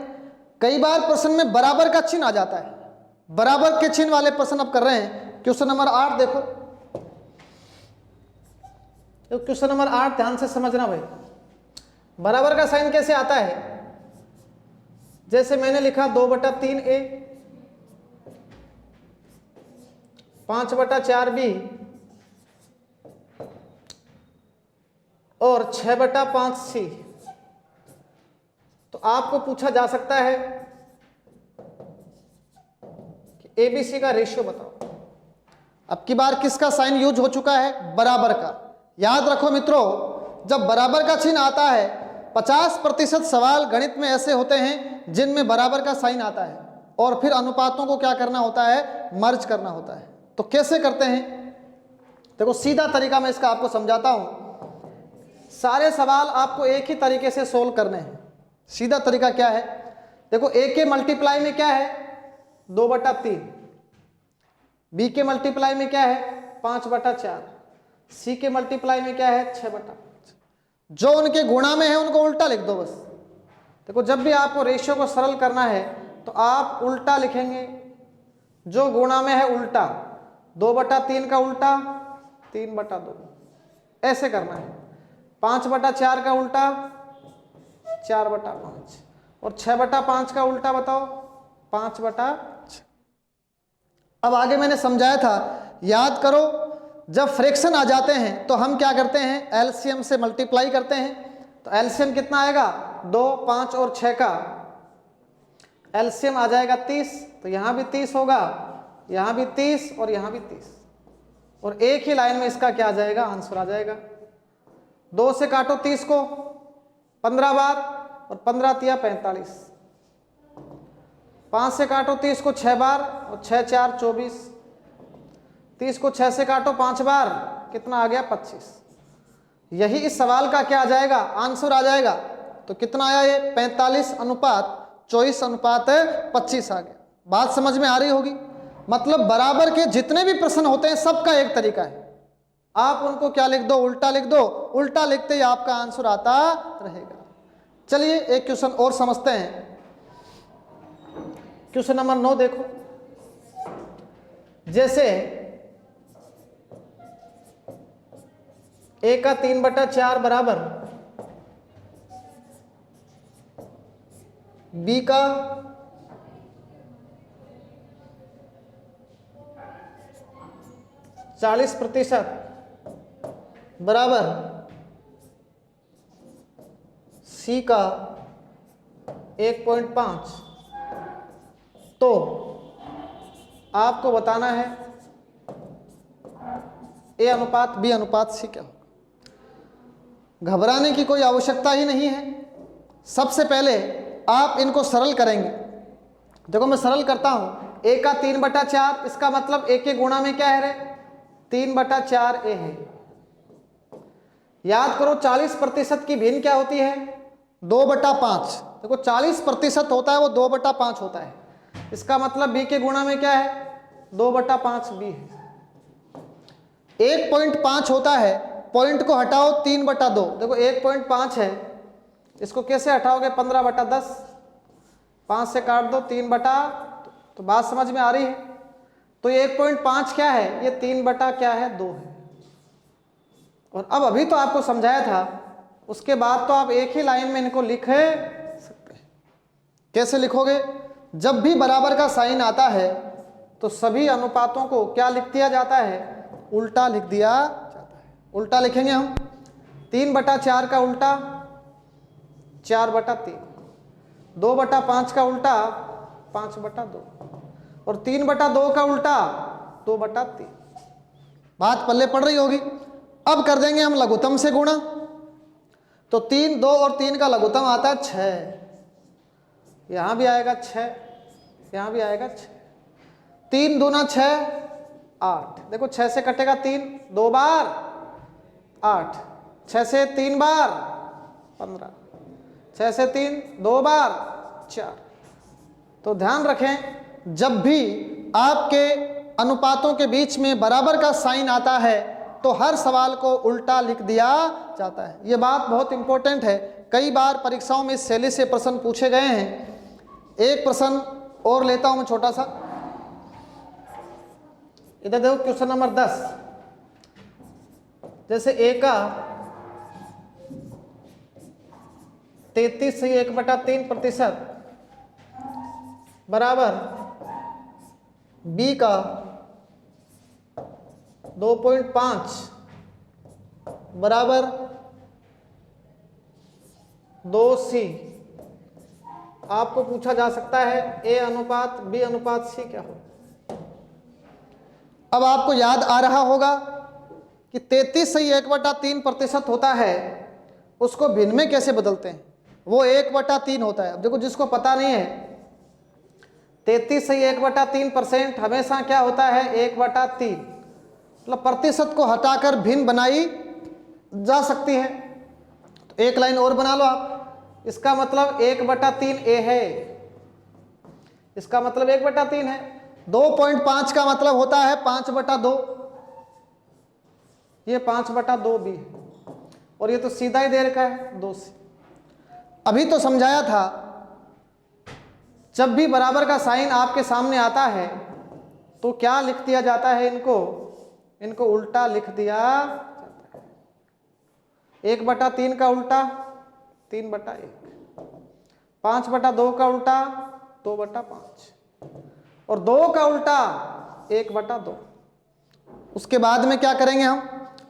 कई बार प्रश्न में बराबर का चिन्ह आ जाता है। बराबर के चिन्ह वाले प्रश्न अब कर रहे हैं। क्वेश्चन नंबर 8 देखो, तो क्वेश्चन नंबर 8 ध्यान से समझना भाई। बराबर का साइन कैसे आता है, जैसे मैंने लिखा 2/3a 5/4b और 6/5c। तो आपको पूछा जा सकता है कि ABC का रेशियो बताओ। अब की बार किसका साइन यूज हो चुका है, बराबर का। याद रखो मित्रों, जब बराबर का चिन्ह आता है 50% सवाल गणित में ऐसे होते हैं जिनमें बराबर का साइन आता है और फिर अनुपातों को क्या करना होता है, मर्ज करना होता है। तो कैसे करते हैं, देखो सीधा तरीका मैं इसका आपको समझाता हूं। सारे सवाल आपको एक ही तरीके से सोल्व करने हैं। सीधा तरीका क्या है, देखो A के मल्टीप्लाई में क्या है 2/3, B के मल्टीप्लाई में क्या है 5/4, C के मल्टीप्लाई में क्या है 6/5। जो उनके गुणा में है उनको उल्टा लिख दो बस। देखो जब भी आपको रेशियो को सरल करना है तो आप उल्टा लिखेंगे, जो गुणा में है उल्टा, 2/3 का उल्टा 3/2, ऐसे करना है। 5/4 का उल्टा 4/5 और 6/5 का उल्टा बताओ 5/6। अब आगे मैंने समझाया था, याद करो, जब फ्रैक्शन आ जाते हैं तो हम क्या करते हैं, एलसीएम से मल्टीप्लाई करते हैं। तो एलसीएम कितना आएगा, 2, 5 और 6 का एलसीएम आ जाएगा 30। तो यहाँ भी 30 होगा, यहाँ भी 30 और यहाँ भी 30, और एक ही लाइन में इसका क्या आ जाएगा, आंसर आ जाएगा। 2 से काटो 30 को 15 बार और 15 तिया 45। 5 से काटो 30 को 6 बार और 6 4 24। 30 को 6 से काटो 5 बार, कितना आ गया 25। यही इस सवाल का क्या आ जाएगा, आंसर आ जाएगा। तो कितना आया ये 45:24:25 आ गया। बात समझ में आ रही होगी। मतलब बराबर के जितने भी प्रश्न होते हैं सबका एक तरीका है, आप उनको क्या लिख दो, उल्टा लिख दो। उल्टा लिखते ही आपका आंसर आता रहेगा। चलिए एक क्वेश्चन और समझते हैं। क्वेश्चन नंबर 9 देखो, जैसे A का 3/4 बराबर B का 40% बराबर C का 1.5। तो आपको बताना है A अनुपात B अनुपात C क्या होगा। घबराने की कोई आवश्यकता ही नहीं है। सबसे पहले आप इनको सरल करेंगे। देखो मैं सरल करता हूं। A का 3/4, इसका मतलब A के गुणा में क्या है रे, 3/4A है। याद करो 40% की भिन्न क्या होती है, 2/5। देखो 40% होता है वो 2/5 होता है। इसका मतलब B के गुणा में क्या है, 2/5B है। 1.5 होता है, पॉइंट को हटाओ 3/2। देखो 1.5 है, इसको कैसे हटाओगे, 15/10। 5 से काट दो 3 बटा, तो बात समझ में आ रही है। तो ये 1.5 क्या है, ये 3/2 है। और अब अभी तो आपको समझाया था, उसके बाद तो आप एक ही लाइन में इनको लिख सकते हैं। कैसे लिखोगे, जब भी बराबर का साइन आता है तो सभी अनुपातों को क्या लिख दिया जाता है, उल्टा लिख दिया जाता है। उल्टा लिखेंगे हम, 3/4 का उल्टा 4/3, 2/5 का उल्टा 5/2 और 3/2 का उल्टा 2/3। बात पल्ले पड़ रही होगी। अब कर देंगे हम लघुत्तम से गुणा। तो 3, 2 और 3 का लघुत्तम आता है 6। यहां भी आएगा 6, यहां भी आएगा 6। 3 दूना 6, 8। देखो 6 से कटेगा 3, 2 बार 8, 6 से 3 बार 15। 6 से 3 2 बार 4। तो ध्यान रखें, जब भी आपके अनुपातों के बीच में बराबर का साइन आता है तो हर सवाल को उल्टा लिख दिया जाता है। ये बात बहुत इंपॉर्टेंट है, कई बार परीक्षाओं में इस शैली से प्रश्न पूछे गए हैं। एक प्रश्न और लेता हूं मैं छोटा सा, इधर देखो क्वेश्चन नंबर 10। जैसे ए का 33 से 1/3% बराबर बी का 2.5 बराबर 2c। आपको पूछा जा सकता है ए अनुपात बी अनुपात सी क्या हो। अब आपको याद आ रहा होगा कि 33 से 1/3% होता है, उसको भिन्न में कैसे बदलते हैं, वो 1/3 होता है। अब देखो, जिसको पता नहीं है, 33 से 1/3% हमेशा क्या होता है 1/3, मतलब प्रतिशत को हटाकर भिन्न बनाई जा सकती है। तो एक लाइन और बना लो आप, इसका मतलब 1/3 ए है, इसका मतलब 1/3 है। 2.5 का मतलब होता है 5/2, ये 5/2 भी है, और ये तो सीधा ही दे रखा है 2 से। अभी तो समझाया था, जब भी बराबर का साइन आपके सामने आता है तो क्या लिख दिया जाता है, इनको उल्टा लिख दिया जाता है। 1/3 का उल्टा 3/1, 5/2 का उल्टा 2/5, और 2 का उल्टा 1/2। उसके बाद में क्या करेंगे, हम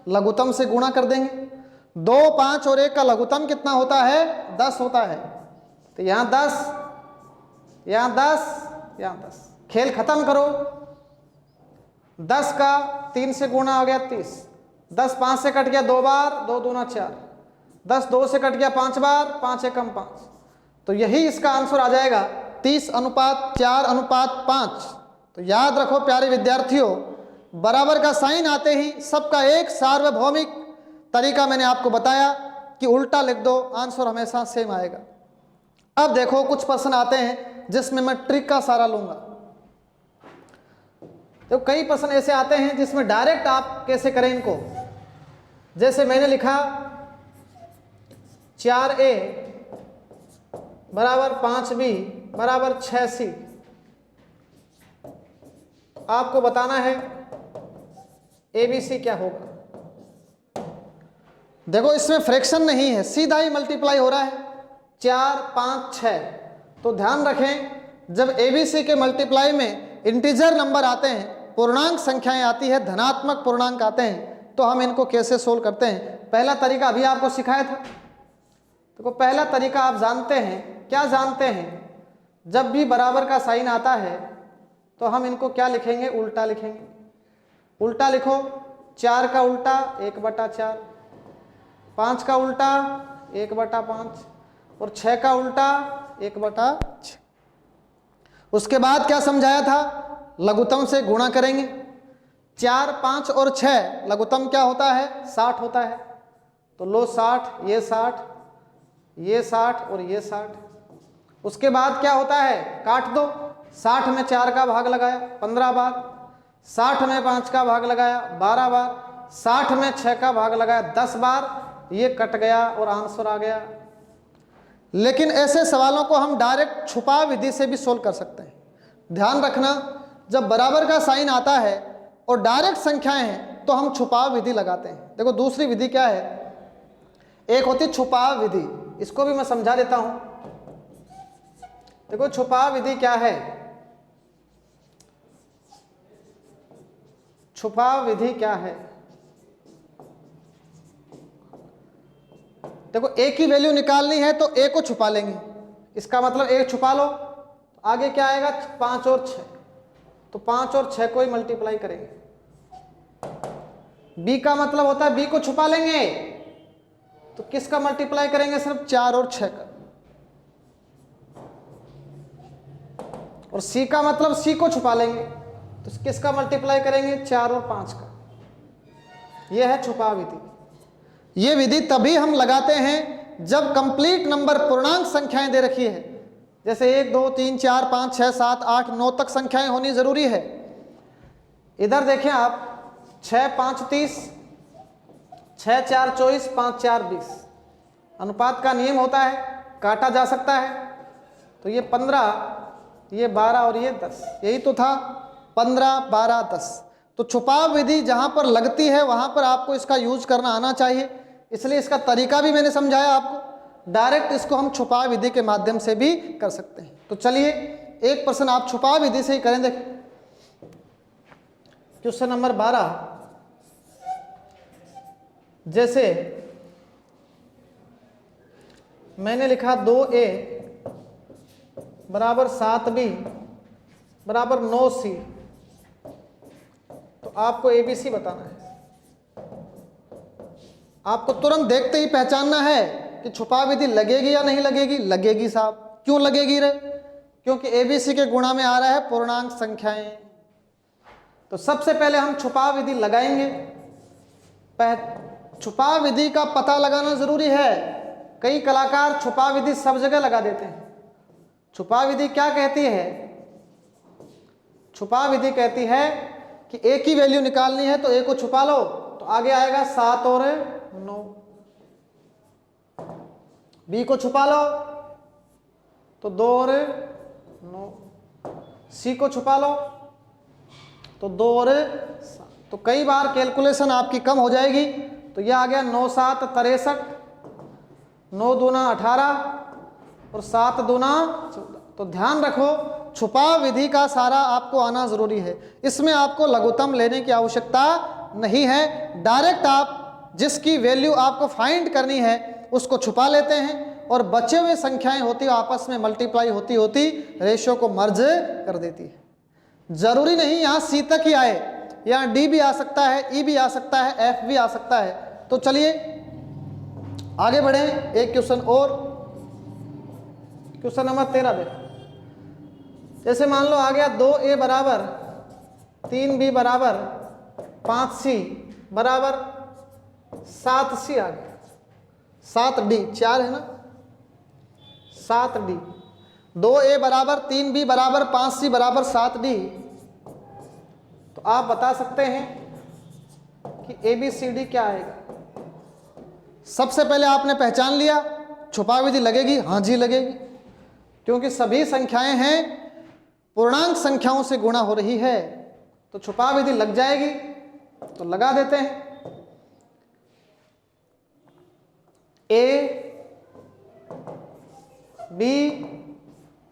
लघुत्तम से गुणा कर देंगे। 2, 5 और 1 का लघुत्तम कितना होता है 10 होता है। तो यहाँ 10, यहाँ 10, यहाँ 10, खेल खत्म करो। 10 का 3 से गुणा हो गया 30, 10 5 से कट गया 2 बार, 2 दूना 4, 10 2 से कट गया 5 बार, 5 एकम 5। तो यही इसका आंसर आ जाएगा 30:4:5। तो याद रखो प्यारे विद्यार्थियों, बराबर का साइन आते ही सबका एक सार्वभौमिक तरीका मैंने आपको बताया कि उल्टा लिख दो, आंसर हमेशा सेम आएगा। अब देखो, कुछ प्रश्न आते हैं जिसमें मैं ट्रिक का सहारा लूंगा। तो कई प्रश्न ऐसे आते हैं जिसमें डायरेक्ट आप कैसे करें इनको। जैसे मैंने लिखा 4a बराबर 5b बराबर 6c। आपको बताना है ABC क्या होगा। देखो, इसमें फ्रैक्शन नहीं है, सीधा ही मल्टीप्लाई हो रहा है, 4 5 6। तो ध्यान रखें, जब ABC के मल्टीप्लाई में इंटीजर नंबर आते हैं, पूर्णांक संख्याएं आती है, धनात्मक पूर्णांक आते हैं, तो हम इनको कैसे सोल्व करते हैं। पहला तरीका अभी आपको सिखाया था। देखो, पहला तरीका आप जानते हैं, क्या जानते हैं, जब भी बराबर का साइन आता है तो हम इनको क्या लिखेंगे, उल्टा लिखेंगे। उल्टा लिखो, 4 का उल्टा 1/4, 5 का उल्टा 1/5 और 6 का उल्टा 1/6। उसके बाद क्या समझाया था, लघुत्तम से गुणा करेंगे। 4 5 और 6 लघुत्तम क्या होता है 60 होता है। तो लो 60, ये 60, ये 60 और ये 60। उसके बाद क्या होता है, काट दो। 60 में 4 का भाग लगाया 15 बार, 60 में 5 का भाग लगाया 12 बार, 60 में 6 का भाग लगाया 10 बार। ये कट गया और आंसर आ गया। लेकिन ऐसे सवालों को हम डायरेक्ट छुपा विधि से भी सोल्व कर सकते हैं। ध्यान रखना, जब बराबर का साइन आता है और डायरेक्ट संख्याएं हैं तो हम छुपाव विधि लगाते हैं। देखो, दूसरी विधि क्या है, एक होती छुपाव विधि, इसको भी मैं समझा देता हूं। देखो, छुपाव विधि क्या है, छुपाव विधि क्या है। देखो, ए की वैल्यू निकालनी है तो ए को छुपा लेंगे, इसका मतलब ए छुपा लो, आगे क्या आएगा 5 और 6, तो 5 और 6 को ही मल्टीप्लाई करेंगे। बी का मतलब होता है बी को छुपा लेंगे, तो किसका मल्टीप्लाई करेंगे, सिर्फ 4 और 6 का। और सी का मतलब सी को छुपा लेंगे, तो किसका मल्टीप्लाई करेंगे, 4 और 5 का। यह है छुपा विधि। ये विधि तभी हम लगाते हैं जब कंप्लीट नंबर पूर्णांक संख्याएं दे रखी है, जैसे 1 2 3 4 5 6 7 8 9 तक संख्याएं होनी जरूरी है। इधर देखें आप 6 5 30, 6 4 24, 5 4 20। अनुपात का नियम होता है, काटा जा सकता है। तो ये 15, ये 12 और ये 10, यही तो था 15 12 10। तो छुपाव विधि जहां पर लगती है वहां पर आपको इसका यूज करना आना चाहिए, इसलिए इसका तरीका भी मैंने समझाया आपको। डायरेक्ट इसको हम छुपाव विधि के माध्यम से भी कर सकते हैं। तो चलिए एक प्रश्न आप छुपाव विधि से ही करें। देखें क्वेश्चन नंबर 12, जैसे मैंने लिखा 2a बराबर 7b बराबर 9c, तो आपको ABC बताना है। आपको तुरंत देखते ही पहचानना है कि छुपा विधि लगेगी या नहीं लगेगी। लगेगी साहब। क्यों लगेगी रे? क्योंकि ABC के गुणा में आ रहा है पूर्णांक संख्याएं। तो सबसे पहले हम छुपा विधि लगाएंगे। छुपा विधि का पता लगाना जरूरी है। कई कलाकार छुपा विधि सब जगह लगा देते हैं। छुपा विधि क्या कहती है? छुपा विधि कहती है कि a की वैल्यू निकालनी है तो a को छुपा लो, तो आगे आएगा 7 और 9। b को छुपा लो तो 2 और 9। c को छुपा लो तो 2 और 7। तो कई बार कैलकुलेशन आपकी कम हो जाएगी। तो यह आ गया 9 7 63, 9 दूना 18 और 7 दूना 14। तो ध्यान रखो छुपा विधि का सारा आपको आना जरूरी है। इसमें आपको लघुत्तम लेने की आवश्यकता नहीं है। डायरेक्ट आप जिसकी वैल्यू आपको फाइंड करनी है उसको छुपा लेते हैं और बचे हुए संख्याएं होती आपस में मल्टीप्लाई होती होती रेशियो को मर्ज कर देती है। जरूरी नहीं यहाँ C तक ही आए, यहाँ D भी आ सकता है, E भी आ सकता है, F भी आ सकता है। तो चलिए आगे बढ़े। एक क्वेश्चन और, क्वेश्चन नंबर 13 देखो। जैसे मान लो आ गया 2a बराबर 3b बराबर 5c बराबर 7c आ गया। 7d 4 है ना, 7d। 2a बराबर 3b बराबर 5c बराबर 7d। तो आप बता सकते हैं कि ABCD क्या आएगा। सबसे पहले आपने पहचान लिया छुपा विधि लगेगी। हाँ जी लगेगी, क्योंकि सभी संख्याएं हैं पूर्णांक संख्याओं से गुणा हो रही है। तो छुपा विधि लग जाएगी। तो लगा देते हैं। A B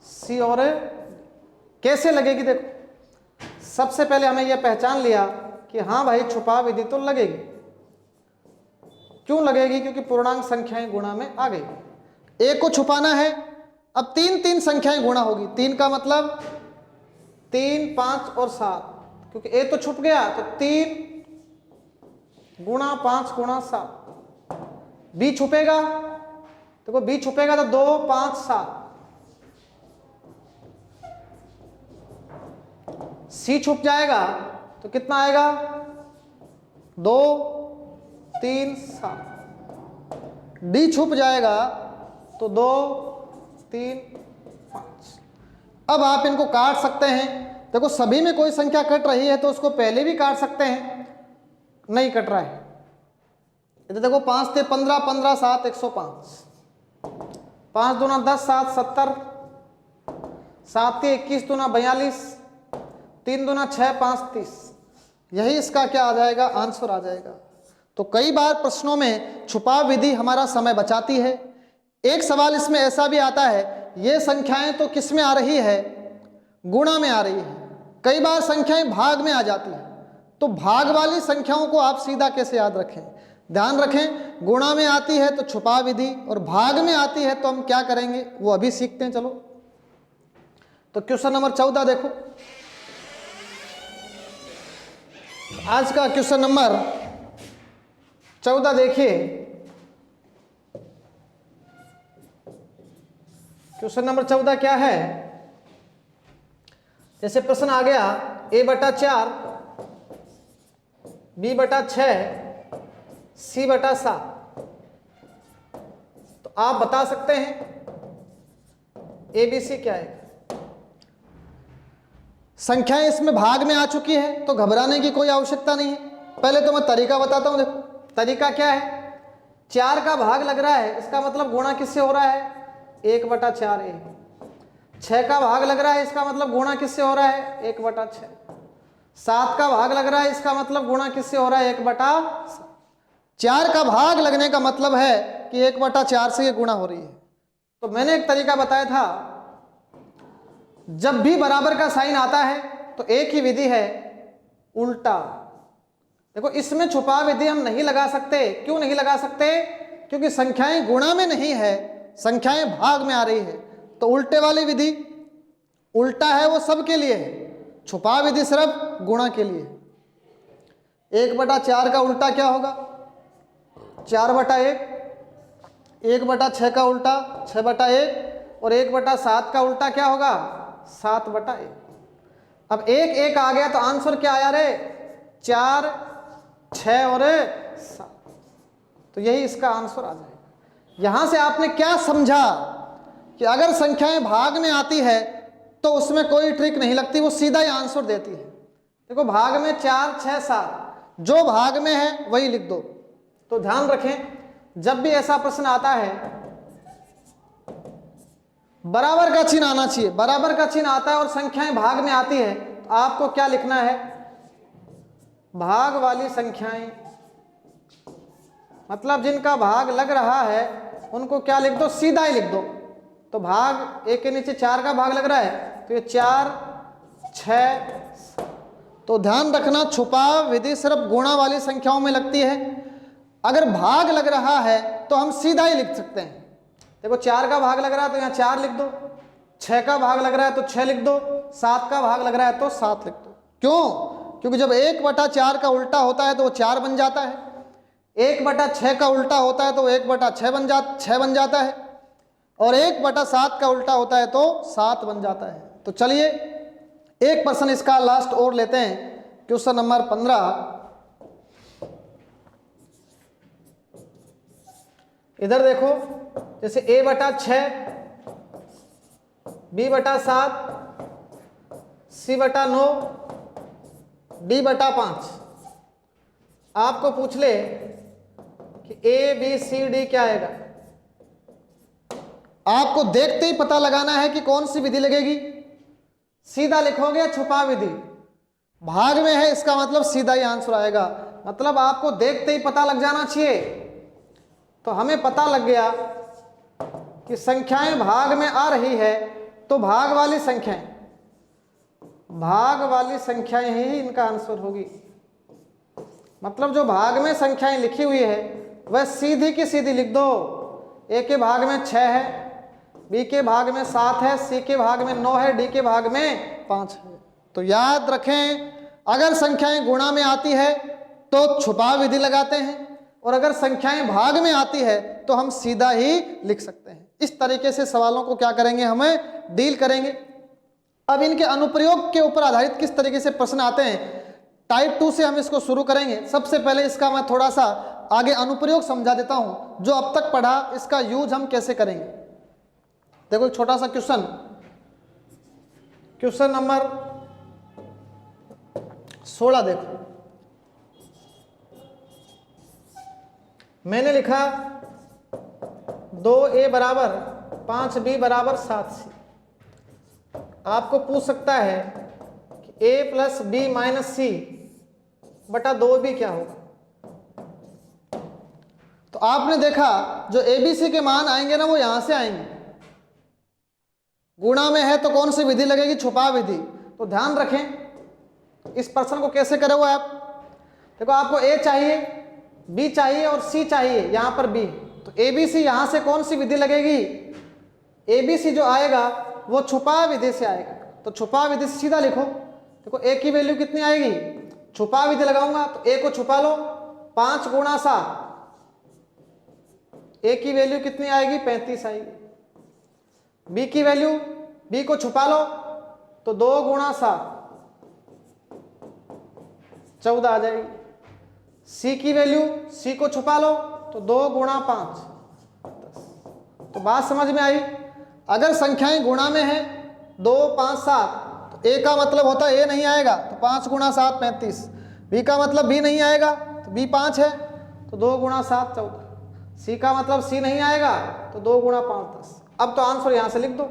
C और कैसे लगेगी? देखो सबसे पहले हमें यह पहचान लिया कि हाँ भाई छुपा विधि तो लगेगी। क्यों लगेगी? क्योंकि पूर्णांक संख्याएं गुणा में आ गई। A को छुपाना है। अब 3 3 संख्याएं गुणा होगी। 3 का मतलब 3 5 और 7, क्योंकि A तो छुप गया तो 3 गुणा 5 गुणा 7। B छुपेगा, देखो B छुपेगा तो 2 5 7। C छुप जाएगा तो कितना आएगा? 2 3 7। D छुप जाएगा तो 2 3 5। अब आप इनको काट सकते हैं। देखो सभी में कोई संख्या कट रही है तो उसको पहले भी काट सकते हैं। नहीं कट रहा है। इधर देखो 5 थे 15, 15 7 105। 5 दूना 10 7 70, 7 थे 21 दूना 42, 3 दूना 6 5 30। यही इसका क्या आ जाएगा? आंसर आ जाएगा। तो कई बार प्रश्नों में छुपा विधि हमारा समय बचाती है। एक सवाल इसमें ऐसा भी आता है, ये संख्याएं तो किस में आ रही है? गुणा में आ रही है। कई बार संख्याएं भाग में आ जाती है। तो भाग वाली संख्याओं को आप सीधा कैसे याद रखें? ध्यान रखें, गुणा में आती है तो छुपा विधि और भाग में आती है तो हम क्या करेंगे वो अभी सीखते हैं। चलो तो क्वेश्चन नंबर 14 देखो। आज का क्वेश्चन नंबर 14 देखिए। क्वेश्चन नंबर 14 क्या है? जैसे प्रश्न आ गया A/4 B/6 C/7। तो आप बता सकते हैं ABC क्या है? संख्याएं इसमें भाग में आ चुकी है तो घबराने की कोई आवश्यकता नहीं है। पहले तो मैं तरीका बताता हूं। देखो तरीका क्या है, 4 का भाग लग रहा है, इसका मतलब गुणा किससे हो रहा है? 1/4a। 6 का भाग लग रहा है, इसका मतलब गुणा किससे हो रहा है? 1/6। 7 का भाग लग रहा है, इसका मतलब गुणा किससे हो रहा है? 1/7। 4 का भाग लगने का मतलब है कि 1/4 से ये गुणा हो रही है। तो मैंने एक तरीका बताया था, जब भी बराबर का साइन आता है तो एक ही विधि है, उल्टा। देखो इसमें छुपा विधि हम नहीं लगा सकते। क्यों नहीं लगा सकते? क्योंकि संख्याएं गुणा में नहीं है, संख्याएं भाग में आ रही है। तो उल्टे वाली विधि, उल्टा है वो सबके लिए है, छुपा विधि सिर्फ गुणा के लिए। 1/4 का उल्टा क्या होगा? 4/1। 1/6 का उल्टा 6/1 और 1/7 का उल्टा क्या होगा? 7/1। अब 1 आ गया तो आंसर क्या आया रे? 4, 6 और 7। तो यही इसका आंसर आ जाएगा। यहां से आपने क्या समझा कि अगर संख्याएं भाग में आती है तो उसमें कोई ट्रिक नहीं लगती, वो सीधा ही आंसर देती है। देखो भाग में 4, 6, 7, जो भाग में है वही लिख दो। तो ध्यान रखें, जब भी ऐसा प्रश्न आता है बराबर का चिन्ह आना चाहिए। बराबर का चिन्ह आता है और संख्याएं भाग में आती है तो आपको क्या लिखना है? भाग वाली संख्याएं, मतलब जिनका भाग लग रहा है उनको क्या लिख दो? सीधा ही लिख दो। तो भाग 1 के नीचे 4 का भाग लग रहा है तो ये 4, 6। तो ध्यान रखना, छुपा विधि सिर्फ गुणा वाली संख्याओं में लगती है। अगर भाग लग रहा है तो हम सीधा ही लिख सकते हैं। देखो 4 का भाग लग रहा है तो यहाँ 4 लिख दो, 6 का भाग लग रहा है तो 6 लिख दो, 7 का भाग लग रहा है तो 7 लिख दो। क्यों? क्योंकि जब 1/4 का उल्टा होता है तो वो 4 बन जाता है, 1/6 का उल्टा होता है तो वो 1/6 बन जाता है, और 1/7 का उल्टा होता है तो 7 बन जाता है। तो चलिए एक प्रश्न इसका लास्ट और लेते हैं, क्वेश्चन नंबर 15। इधर देखो, जैसे A/6, B/7, C/9, D/5 आपको पूछ ले कि ABCD क्या आएगा? आपको देखते ही पता लगाना है कि कौन सी विधि लगेगी। सीधा लिखोगे, छुपा विधि। भाग में है इसका मतलब सीधा ही आंसर आएगा। मतलब आपको देखते ही पता लग जाना चाहिए। तो हमें पता लग गया कि संख्याएं भाग में आ रही है तो भाग वाली संख्याएं ही इनका आंसर होगी। मतलब जो भाग में संख्याएं लिखी हुई है वह सीधी की सीधी लिख दो। ए के भाग में 6 है, बी के भाग में 7 है, सी के भाग में 9 है, डी के भाग में 5 है। तो याद रखें, अगर संख्याएं गुणा में आती है तो छुपा विधि लगाते हैं, और अगर संख्याएं भाग में आती है तो हम सीधा ही लिख सकते हैं। इस तरीके से सवालों को क्या करेंगे, हमें डील करेंगे। अब इनके अनुप्रयोग के ऊपर आधारित किस तरीके से प्रश्न आते हैं, टाइप 2 से हम इसको शुरू करेंगे। सबसे पहले इसका मैं थोड़ा सा आगे अनुप्रयोग समझा देता हूं, जो अब तक पढ़ा इसका यूज हम कैसे करेंगे। देखो एक छोटा सा क्वेश्चन नंबर 16 देखो। मैंने लिखा 2A बराबर 5B बराबर 7C। आपको पूछ सकता है कि A plus B minus C बटा 2B क्या होगा। तो आपने देखा जो ABC के मान आएंगे ना वो यहां से आएंगे। गुणा में है तो कौन सी विधि लगेगी, छुपा विधि। तो ध्यान रखें इस प्रश्न को कैसे करोगे आप। देखो आपको A चाहिए, B चाहिए और C चाहिए, यहां पर B। तो ABC यहां से कौन सी विधि लगेगी, ABC जो आएगा वो छुपा विधि से आएगा। तो छुपा विधि से सीधा लिखो। देखो A की वैल्यू कितनी आएगी, छुपा विधि लगाऊंगा तो A को छुपा लो, 5 गुणा 7, A की वैल्यू कितनी आएगी, 35 आएगी। B की वैल्यू, B को छुपा लो तो 2 गुणा 7, 14 आ जाएगी। C की वैल्यू, C को छुपा लो तो 2 गुणा 5, 10। तो बात समझ में आई। अगर संख्याएं गुणा में है 2, 5, 7, तो ए का मतलब होता है ए नहीं आएगा तो 5 गुणा 7 35, बी का मतलब बी नहीं आएगा तो बी 5 है तो 2 गुणा 7 14, सी का मतलब सी नहीं आएगा तो 2 गुणा 5 10। अब तो आंसर यहां से लिख दो।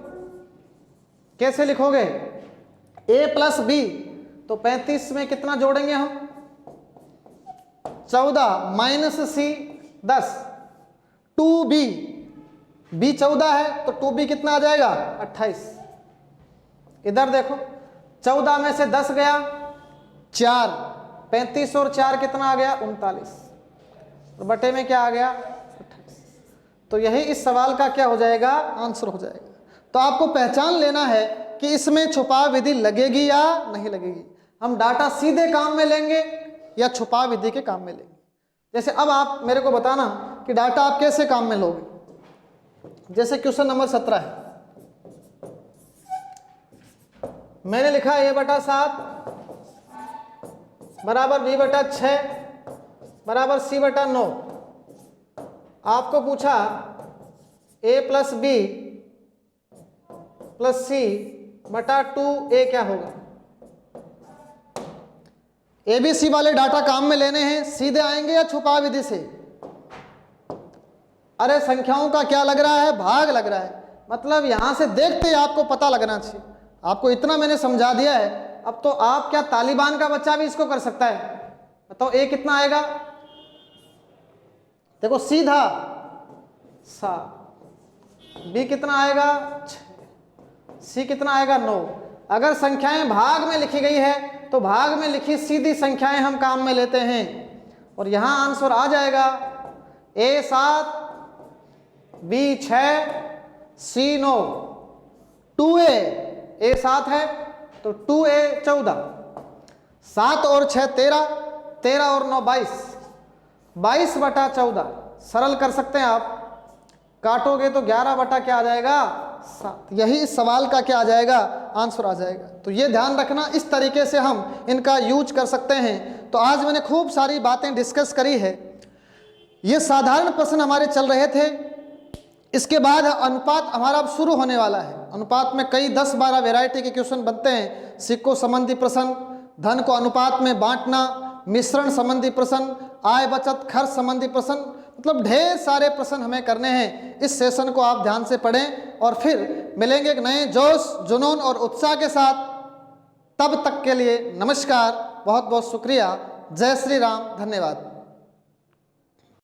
कैसे लिखोगे? ए प्लस बी, तो 35 में कितना जोड़ेंगे हम? 14 माइनस सी 10, 2b, बी 14 है तो 2b कितना आ जाएगा? 28। इधर देखो 14 में से 10 गया 4, 35 और 4 कितना आ गया? 39, और बटे में क्या आ गया? 28। तो यही इस सवाल का क्या हो जाएगा? आंसर हो जाएगा। तो आपको पहचान लेना है कि इसमें छुपाव विधि लगेगी या नहीं लगेगी। हम डाटा सीधे काम में लेंगे या छुपाव विधि के काम में लेंगे। जैसे अब आप मेरे को बताना कि डाटा आप कैसे काम में लोगे। जैसे क्वेश्चन नंबर 17 है, मैंने लिखा a बटा 7 बराबर b बटा 6 बराबर c बटा 9। आपको पूछा a plus b plus c बटा 2a क्या होगा? ABC वाले डाटा काम में लेने हैं, सीधे आएंगे या छुपा विधि से? अरे संख्याओं का क्या लग रहा है? भाग लग रहा है। मतलब यहां से देखते ही आपको पता लगना चाहिए। आपको इतना मैंने समझा दिया है। अब तो आप क्या तालिबान का बच्चा भी इसको कर सकता है? बताओ a कितना आएगा? देखो सीधा 7, b कितना आएगा? 6, c कितना आएगा? 9। अगर संख्याएं भाग में लिखी गई है तो भाग में लिखी सीधी संख्याएं हम काम में लेते हैं और यहां आंसर आ जाएगा a 7, b 6, c 9। 2a, a 7 है तो 2a 14, 7 और 6 13, 13 और 9 22, 22 बटा 14। सरल कर सकते हैं आप, काटोगे तो 11 बटा क्या आ जाएगा? 7। यही इस सवाल का क्या आ जाएगा? आंसर आ जाएगा। तो ये ध्यान रखना, इस तरीके से हम इनका यूज कर सकते हैं। तो आज मैंने खूब सारी बातें डिस्कस करी है। ये साधारण प्रश्न हमारे चल रहे थे। इसके बाद अनुपात हमारा अब शुरू होने वाला है। अनुपात में कई 10-12 वैरायटी के क्वेश्चन बनते हैं। सिक्कों संबंधी प्रश्न, धन को अनुपात में बांटना, मिश्रण संबंधी प्रश्न, आय बचत खर्च संबंधी प्रश्न, मतलब ढेर सारे प्रश्न हमें करने हैं। इस सेशन को आप ध्यान से पढ़ें और फिर मिलेंगे एक नए जोश, जुनून और उत्साह के साथ। तब तक के लिए नमस्कार, बहुत बहुत शुक्रिया। जय श्री राम, धन्यवाद।